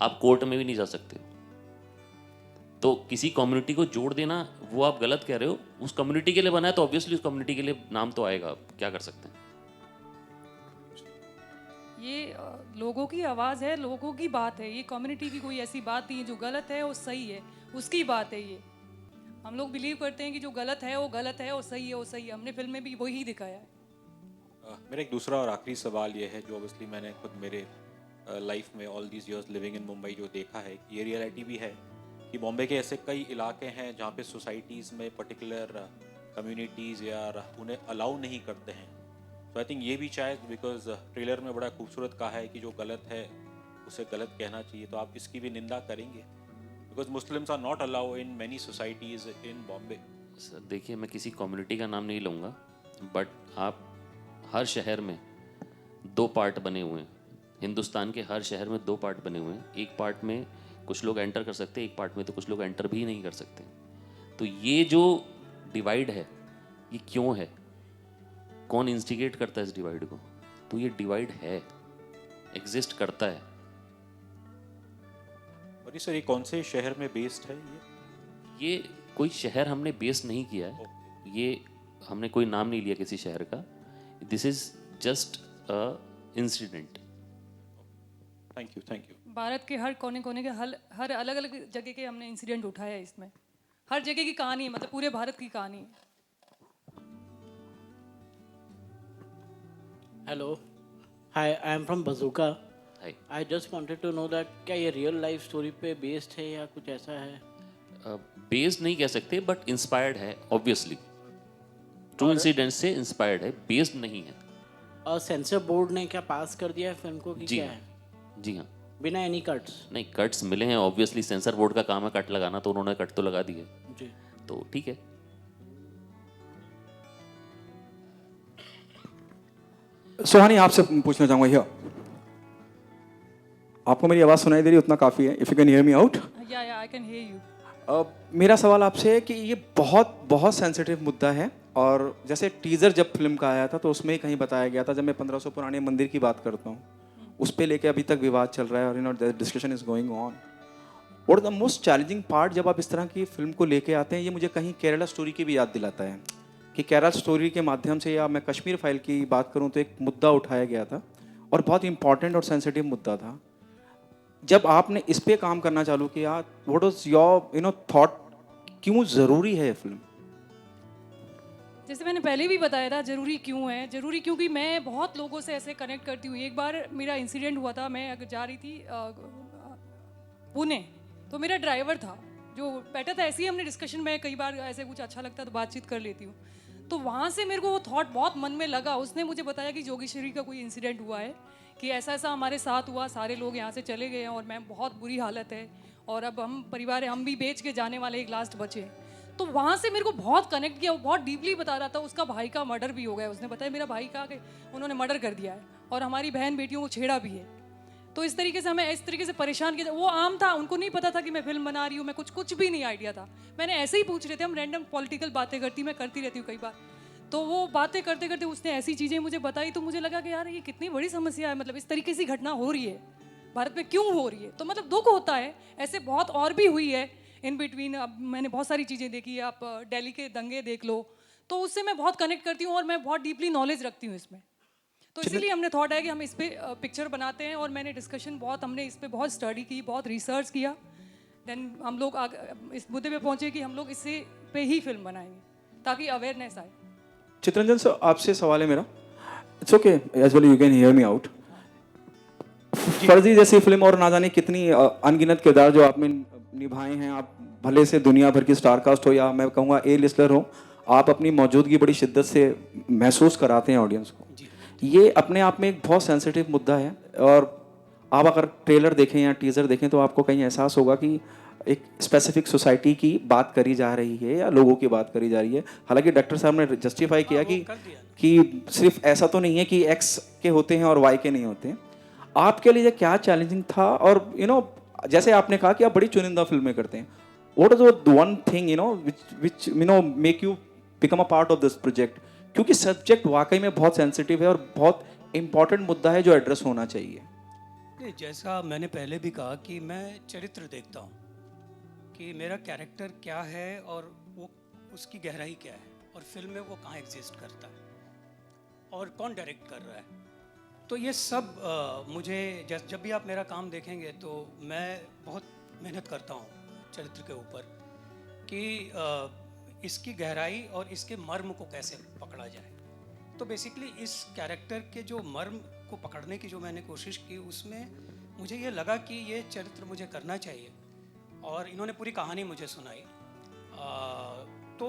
आप कोर्ट में भी नहीं जा सकते। तो किसी कम्युनिटी को जोड़ देना वो आप गलत कह रहे हो। उस कम्युनिटी के लिए बना है तो ऑब्वियसली उस कम्युनिटी के लिए नाम तो आएगा, आप क्या कर सकते हैं। ये लोगों की आवाज़ है, लोगों की बात है। ये कम्युनिटी की कोई ऐसी बात नहीं है। जो गलत है वो सही है, उसकी बात है। ये हम लोग बिलीव करते हैं कि जो गलत है वो गलत है, और सही है वो सही है। हमने फिल्म में भी वही दिखाया है। मेरा एक दूसरा और आखिरी सवाल ये है, जो ऑब्वियसली मैंने खुद मेरे लाइफ में all these years living in Mumbai जो देखा है, ये रियलिटी भी है कि बॉम्बे के ऐसे कई इलाके हैं जहाँ पे सोसाइटीज़ में पर्टिकुलर कम्युनिटीज़ या उन्हें अलाउ नहीं करते हैं। तो आई थिंक ये भी शायद बिकॉज ट्रेलर में बड़ा खूबसूरत कहा है कि जो गलत है उसे गलत कहना चाहिए, तो आप इसकी भी निंदा करेंगे? Because Muslims are not allow in many societies in Bombay. Sir देखिए, मैं किसी कम्युनिटी का नाम नहीं लूँगा, बट आप हर शहर में 2 पार्ट बने हुए हैं। हिंदुस्तान के हर शहर में 2 पार्ट बने हुए हैं। एक पार्ट में कुछ लोग एंटर कर सकते हैं, एक पार्ट में तो कुछ लोग एंटर भी नहीं कर सकते। तो ये जो डिवाइड है ये क्यों है, कौन इंस्टिगेट करता है इस डिवाइड को? तो ये डिवाइड है, एग्जिस्ट करता है। और ये सर ये कौन से शहर में बेस्ड है ये कोई शहर हमने बेस नहीं किया है, ये हमने कोई नाम नहीं लिया किसी शहर का। This is just a incident. Thank you. Bharat के हर कोने कोने के हर अलग अलग जगह के हमने इंसिडेंट उठाया है इसमें। हर जगह की कहानी है, मतलब पूरे भारत की कहानी है। Hello, hi, I am from बजूका। Hi. I just wanted to know that क्या ये रियल लाइफ स्टोरी पे बेस्ड है या कुछ ऐसा है? बेस्ड नहीं कह सकते बट इंस्पायर्ड है, ऑब्वियसली। ट्रू इंसिडेंट से इंस्पायर्ड है, बेस्ड नहीं है। और सेंसर बोर्ड ने क्या पास कर दिया है फिल्म को कि जी क्या हाँ, है? जी हाँ। बिना एनी कट्स? नहीं, कट्स मिले हैं, ऑब्वियसली सेंसर बोर्ड का काम है कट लगाना, तो उन्होंने कट तो लगा दिए, जी। तो ठीक है। सुहानी आपसे पूछना चाहूंगा हियर, आपको मेरी आवाज़ सुनाई दे रही है? उतना काफ़ी है। If you can hear me out. या आई कैन हियर यू। मेरा सवाल आपसे है कि ये बहुत बहुत सेंसिटिव मुद्दा है, और जैसे टीज़र जब फिल्म का आया था तो उसमें ही कहीं बताया गया था, जब मैं 1500 पुराने मंदिर की बात करता हूँ, उस पर लेके अभी तक विवाद चल रहा है, और you know discussion is going on. What the most challenging part जब आप इस तरह की फिल्म को लेके आते हैं? ये मुझे कहीं केरला स्टोरी की भी याद दिलाता है कि केरला स्टोरी के माध्यम से, या मैं कश्मीर फाइल की बात करूँ तो एक मुद्दा उठाया गया था और बहुत इंपॉर्टेंट और सेंसिटिव मुद्दा था। जब आपने इस पे काम करना चालू किया, व्हाट वाज योर थॉट, क्यों ज़रूरी है ये फिल्म? जैसे मैंने पहले भी बताया था, ज़रूरी क्यों है? ज़रूरी क्योंकि मैं बहुत लोगों से ऐसे कनेक्ट करती हूँ। एक बार मेरा इंसिडेंट हुआ था, मैं अगर जा रही थी पुणे, तो मेरा ड्राइवर था जो बैठा था। ऐसे ही हमने डिस्कशन में, कई बार ऐसे कुछ अच्छा लगता है तो बातचीत कर लेती हूँ, तो वहाँ से मेरे को वो थॉट बहुत मन में लगा। उसने मुझे बताया कि जोगेश्वरी का कोई इंसिडेंट हुआ है, कि ऐसा ऐसा हमारे साथ हुआ, सारे लोग यहाँ से चले गए हैं और मैं बहुत बुरी हालत है, और अब हम परिवार है, हम भी बेच के जाने वाले, एक लास्ट बचे। तो वहाँ से मेरे को बहुत कनेक्ट किया। वो बहुत डीपली बता रहा था, उसका भाई का मर्डर भी हो गया। उसने बताया मेरा भाई का कि उन्होंने मर्डर कर दिया है और हमारी बहन बेटियों को छेड़ा भी है। तो इस तरीके से हमें इस तरीके से परेशान किया। वो आम था, उनको नहीं पता था कि मैं फिल्म बना रही हूँ, मैं कुछ भी नहीं आइडिया था। मैंने ऐसे ही पूछ रहे थे, हम रैंडम पॉलिटिकल बातें मैं करती रहती हूँ कई बार। तो वो बातें करते करते उसने ऐसी चीज़ें मुझे बताई, तो मुझे लगा कि यार ये कितनी बड़ी समस्या है, मतलब इस तरीके से घटना हो रही है भारत में, क्यों हो रही है? तो मतलब दुख होता है। ऐसे बहुत और भी हुई है इन बिटवीन। अब मैंने बहुत सारी चीज़ें देखी है, आप दिल्ली के दंगे देख लो, तो उससे मैं बहुत कनेक्ट करती हूँ और मैं बहुत डीपली नॉलेज रखती हूँ इसमें। तो इसीलिए हमने थॉट है कि हम इस पे पिक्चर बनाते हैं, और मैंने डिस्कशन बहुत, हमने इस पे बहुत स्टडी की, बहुत रिसर्च किया। देन हम लोग इस मुद्दे पे पहुंचे कि हम लोग इससे पे ही फिल्म बनाएंगे ताकि अवेयरनेस आए। चित्रंजन सर, आपसे सवाल है मेरा। It's okay, as well you can hear me out. Farzi जैसी फिल्म और ना जाने कितनी अनगिनत किरदार जो आपने निभाए हैं, आप भले से दुनिया भर की स्टार कास्ट हो या मैं कहूँगा ए लिस्टर हो, आप अपनी मौजूदगी बड़ी शिद्दत से महसूस कराते हैं ऑडियंस को। ये अपने आप में एक बहुत सेंसिटिव मुद्दा है, और आप अगर ट्रेलर देखें या टीज़र देखें तो आपको कहीं एहसास होगा कि एक स्पेसिफिक सोसाइटी की बात करी जा रही है या लोगों की बात करी जा रही है। हालांकि डॉक्टर साहब ने जस्टिफाई किया कि सिर्फ ऐसा तो नहीं है कि एक्स के होते हैं और वाई के नहीं होते। आपके लिए क्या चैलेंजिंग था? और जैसे आपने कहा कि आप बड़ी चुनिंदा फिल्में करते हैं, what is the one thing which make you become a part of this project? क्योंकि सब्जेक्ट वाकई में बहुत सेंसिटिव है और बहुत इंपॉर्टेंट मुद्दा है जो एड्रेस होना चाहिए। नहीं, जैसा मैंने पहले भी कहा कि मैं चरित्र देखता हूँ कि मेरा कैरेक्टर क्या है और वो उसकी गहराई क्या है, और फिल्म में वो कहाँ एग्जिस्ट करता है और कौन डायरेक्ट कर रहा है। तो ये सब मुझे जब भी आप मेरा काम देखेंगे तो मैं बहुत मेहनत करता हूँ चरित्र के ऊपर कि इसकी गहराई और इसके मर्म को कैसे पकड़ा जाए। तो बेसिकली इस कैरेक्टर के जो मर्म को पकड़ने की जो मैंने कोशिश की, उसमें मुझे ये लगा कि ये चरित्र मुझे करना चाहिए, और इन्होंने पूरी कहानी मुझे सुनाई। तो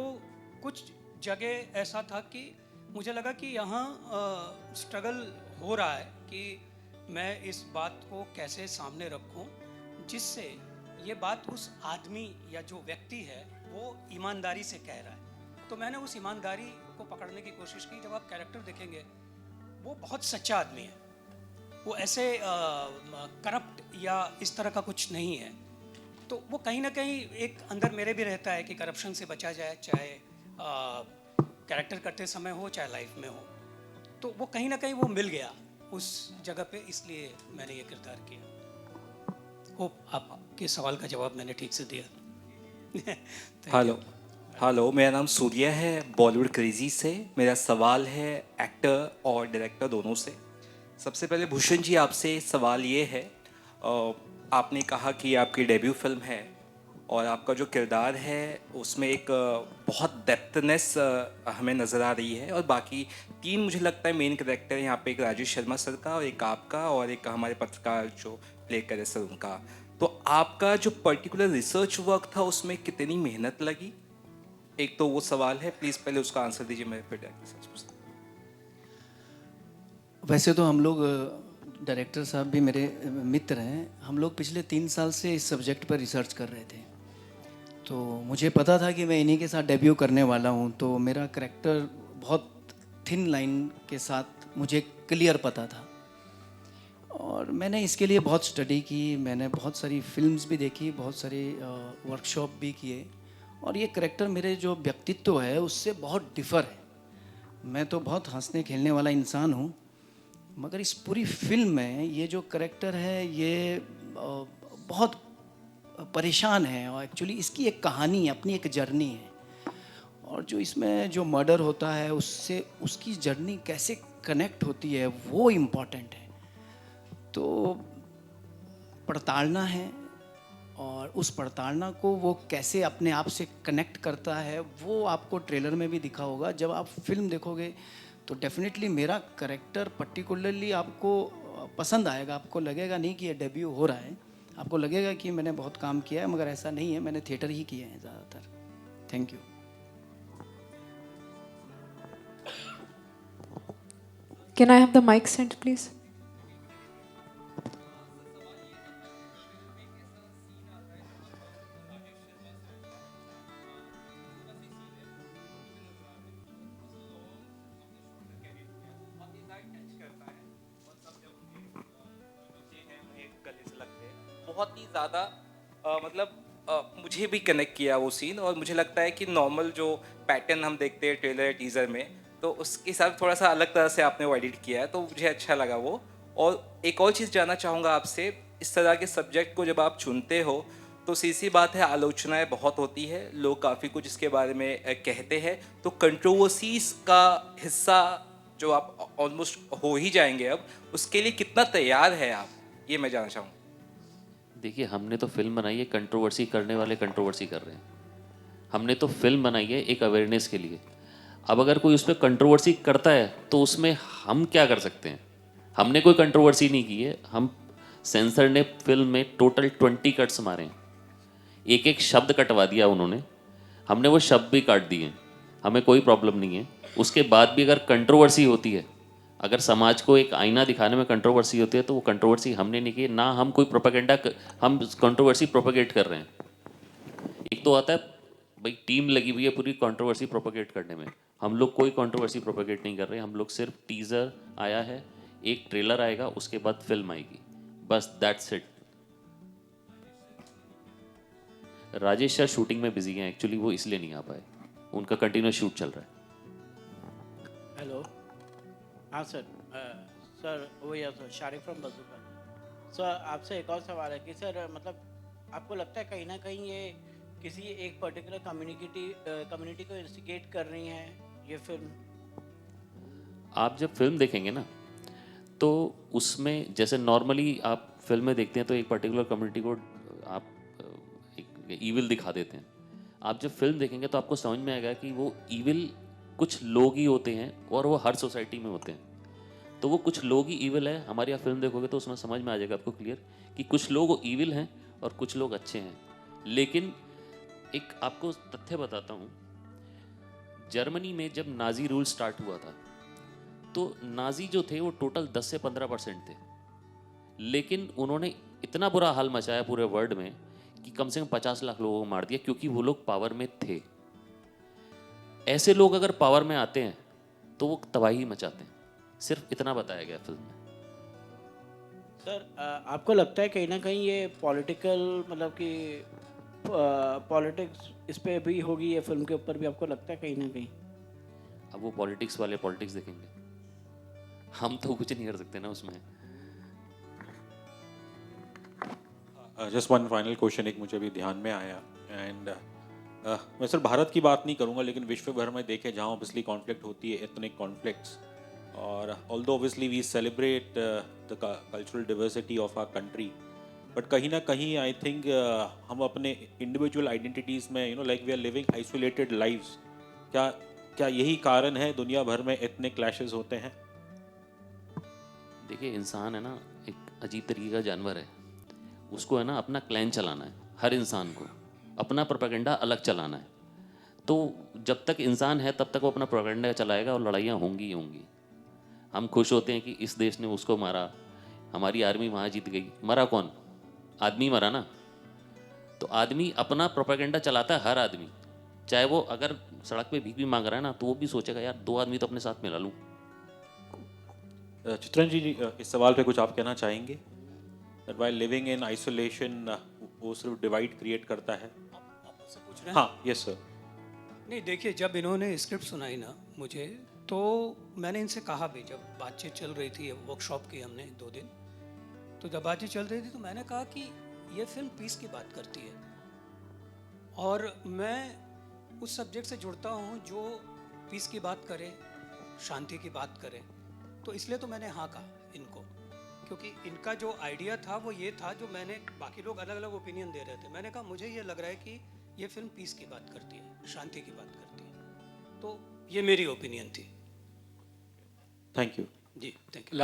कुछ जगह ऐसा था कि मुझे लगा कि यहाँ स्ट्रगल हो रहा है कि मैं इस बात को कैसे सामने रखूं जिससे ये बात उस आदमी या जो व्यक्ति है वो ईमानदारी से कह रहा है। तो मैंने उस ईमानदारी को पकड़ने की कोशिश की। जब आप कैरेक्टर देखेंगे वो बहुत सच्चा आदमी है, वो ऐसे करप्ट या इस तरह का कुछ नहीं है। तो वो कहीं ना कहीं एक अंदर मेरे भी रहता है कि करप्शन से बचा जाए, चाहे कैरेक्टर करते समय हो चाहे लाइफ में हो। तो वो कहीं ना कहीं वो मिल गया उस जगह पे, इसलिए मैंने ये किरदार किया। होप आपके सवाल का जवाब मैंने ठीक से दिया। हेलो, मेरा नाम सूर्य है, बॉलीवुड क्रेजी से। मेरा सवाल है एक्टर और डायरेक्टर दोनों से। सबसे पहले भूषण जी आपसे सवाल ये है, आपने कहा कि आपकी डेब्यू फिल्म है और आपका जो किरदार है उसमें एक बहुत डेप्थनेस हमें नज़र आ रही है, और बाकी 3 मुझे लगता है मेन कैरेक्टर यहाँ पे, एक राजेश शर्मा सर का और एक आपका और एक हमारे पत्रकार जो प्ले करे सर उनका। तो आपका जो पर्टिकुलर रिसर्च वर्क था उसमें कितनी मेहनत लगी, एक तो वो सवाल है। प्लीज़ पहले उसका आंसर दीजिए, मैं फिर पूछता। वैसे तो हम लोग, डायरेक्टर साहब भी मेरे मित्र हैं, हम लोग पिछले 3 साल से इस सब्जेक्ट पर रिसर्च कर रहे थे। तो मुझे पता था कि मैं इन्हीं के साथ डेब्यू करने वाला हूँ, तो मेरा करैक्टर बहुत थिन लाइन के साथ मुझे क्लियर पता था। और मैंने इसके लिए बहुत स्टडी की, मैंने बहुत सारी फिल्म्स भी देखी, बहुत सारी वर्कशॉप भी किए, और ये करैक्टर मेरे जो व्यक्तित्व है उससे बहुत डिफ़र है। मैं तो बहुत हंसने खेलने वाला इंसान हूँ, मगर इस पूरी फिल्म में ये जो करैक्टर है ये बहुत परेशान है, और एक्चुअली इसकी एक कहानी, अपनी एक जर्नी है, और जो इसमें जो मर्डर होता है उससे उसकी जर्नी कैसे कनेक्ट होती है वो इम्पॉर्टेंट है। तो पड़तालना है, और उस पड़तालना को वो कैसे अपने आप से कनेक्ट करता है वो आपको ट्रेलर में भी दिखा होगा। जब आप फिल्म देखोगे तो डेफिनेटली मेरा करैक्टर पर्टिकुलरली आपको पसंद आएगा। आपको लगेगा नहीं कि ये डेब्यू हो रहा है, आपको लगेगा कि मैंने बहुत काम किया है, मगर ऐसा नहीं है, मैंने थिएटर ही किए हैं ज़्यादातर। Thank you. Can I have the mic sent, please? बहुत ही ज़्यादा मुझे भी कनेक्ट किया वो सीन, और मुझे लगता है कि नॉर्मल जो पैटर्न हम देखते हैं ट्रेलर टीज़र में, तो उसके साथ थोड़ा सा अलग तरह से आपने वो एडिट किया है, तो मुझे अच्छा लगा वो। और एक और चीज़ जानना चाहूँगा आपसे, इस तरह के सब्जेक्ट को जब आप चुनते हो तो सी बात है, आलोचनाएं बहुत होती है, लोग काफ़ी कुछ इसके बारे में कहते हैं, तो कंट्रोवर्सीज का हिस्सा जो आप ऑलमोस्ट हो ही जाएंगे अब, उसके लिए कितना तैयार है आप, ये मैं जानना चाहूँगा। देखिए, हमने तो फिल्म बनाई है, कंट्रोवर्सी करने वाले कंट्रोवर्सी कर रहे हैं। हमने तो फिल्म बनाई है एक अवेयरनेस के लिए। अब अगर कोई उस पर कंट्रोवर्सी करता है तो उसमें हम क्या कर सकते हैं? हमने कोई कंट्रोवर्सी नहीं की है। हम सेंसर ने फिल्म में टोटल 20 कट्स मारे हैं, एक एक शब्द कटवा दिया उन्होंने, हमने वो शब्द भी काट दिए, हमें कोई प्रॉब्लम नहीं है। उसके बाद भी अगर कंट्रोवर्सी होती है, अगर समाज को एक आईना दिखाने में कंट्रोवर्सी होती है, तो वो कंट्रोवर्सी हमने नहीं की ना। हम कोई प्रोपेगेंडा, हम कंट्रोवर्सी प्रोपेगेट कर रहे हैं। एक तो आता है भाई टीम लगी हुई है पूरी कंट्रोवर्सी प्रोपेगेट करने में, हम लोग कोई कंट्रोवर्सी प्रोपेगेट नहीं कर रहे। हम लोग सिर्फ टीज़र आया है, एक ट्रेलर आएगा, उसके बाद फिल्म आएगी, बस that's it. Rajesh sir shooting में बिजी हैं एक्चुअली, वो इसलिए नहीं आ पाए, उनका कंटिन्यूस शूट चल रहा है। हेलो, हाँ सर, सर वो या सर शारिक फ्रॉम बजूका। सर आपसे एक और सवाल है कि सर मतलब आपको लगता है कहीं ना कहीं ये किसी एक पर्टिकुलर कम्युनिटी को इंस्टिगेट कर रही हैं ये फिल्म? आप जब फिल्म देखेंगे ना तो उसमें जैसे नॉर्मली आप फिल्म में देखते हैं तो एक पर्टिकुलर कम्युनिटी को आप एक ईविल दिखा देते हैं। आप जब फिल्म देखेंगे तो आपको समझ में आएगा कि वो ईविल कुछ लोग ही होते हैं और वो हर सोसाइटी में होते हैं। तो वो कुछ लोग ही ईविल है। हमारी आप फिल्म देखोगे तो उसमें समझ में आ जाएगा आपको क्लियर कि कुछ लोग ईविल हैं और कुछ लोग अच्छे हैं। लेकिन एक आपको तथ्य बताता हूँ, जर्मनी में जब नाजी रूल स्टार्ट हुआ था तो नाजी जो थे वो टोटल 10 से 15% थे, लेकिन उन्होंने इतना बुरा हाल मचाया पूरे वर्ल्ड में कि कम से कम 50 लाख लोगों को मार दिया, क्योंकि वो लोग पावर में थे। ऐसे लोग अगर पावर में आते हैं तो वो तबाही मचाते हैं। सिर्फ इतना बताया गया फिल्म में। सर आपको लगता है कहीं ना कहीं ये पॉलिटिकल मतलब कि पॉलिटिक्स इस पे भी होगी, ये फिल्म के ऊपर भी आपको लगता है कहीं ना कहीं? अब वो पॉलिटिक्स वाले पॉलिटिक्स देखेंगे, हम तो कुछ नहीं कर सकते ना उसमें। जस्ट वन फाइनल क्वेश्चन एक मुझे भी ध्यान में आया, एंड मैं सिर्फ भारत की बात नहीं करूंगा लेकिन विश्व भर में देखे जहां ऑब्वियसली कॉन्फ्लिक्ट होती है, एथनिक कॉन्फ्लिक्ट्स, और although obviously we celebrate the cultural diversity of our country, but कहीं ना कहीं आई थिंक हम अपने इंडिविजुअल आइडेंटिटीज़ में like we are living isolated lives. क्या यही कारण है दुनिया भर में एथनिक क्लैशेस होते हैं? देखिए, इंसान है ना एक अजीब तरीके का जानवर है, उसको है ना अपना क्लैन चलाना है, हर इंसान को अपना प्रोपेगेंडा अलग चलाना है। तो जब तक इंसान है तब तक वो अपना प्रोपेगेंडा चलाएगा और लड़ाइयाँ होंगी ही होंगी। हम खुश होते हैं कि इस देश ने उसको मारा, हमारी आर्मी वहाँ जीत गई। मरा कौन? आदमी मरा ना। तो आदमी अपना प्रोपेगेंडा चलाता है, हर आदमी, चाहे वो अगर सड़क पे भीख भी मांग रहा है ना तो वो भी सोचेगा यार 2 आदमी तो अपने साथ मिला लूँ। चित्रंजी जी, इस सवाल पे कुछ आप कहना चाहेंगे? That while living in isolation वो सिर्फ डिवाइड क्रिएट करता है। आप मुझसे पूछ रहे हैं? हाँ, यस सर। नहीं देखिए, जब इन्होंने स्क्रिप्ट सुनाई ना मुझे, तो मैंने इनसे कहा भी, जब बातचीत चल रही थी, वर्कशॉप की हमने 2 दिन, तो जब बातचीत चल रही थी तो मैंने कहा कि ये फिल्म पीस की बात करती है और मैं उस सब्जेक्ट से जुड़ता हूँ जो पीस की बात करे, शांति की बात करे। तो इसलिए तो मैंने हाँ कहा इनको, क्योंकि इनका जो आइडिया था वो ये था, जो मैंने, बाकी लोग अलग अलग ओपिनियन दे रहे थे, मैंने कहा मुझे ये लग रहा है कि ये फिल्म पीस की बात करती है, शांति की बात करती है। तो ये मेरी ओपिनियन थी। थैंक यू जी, थैंक यू।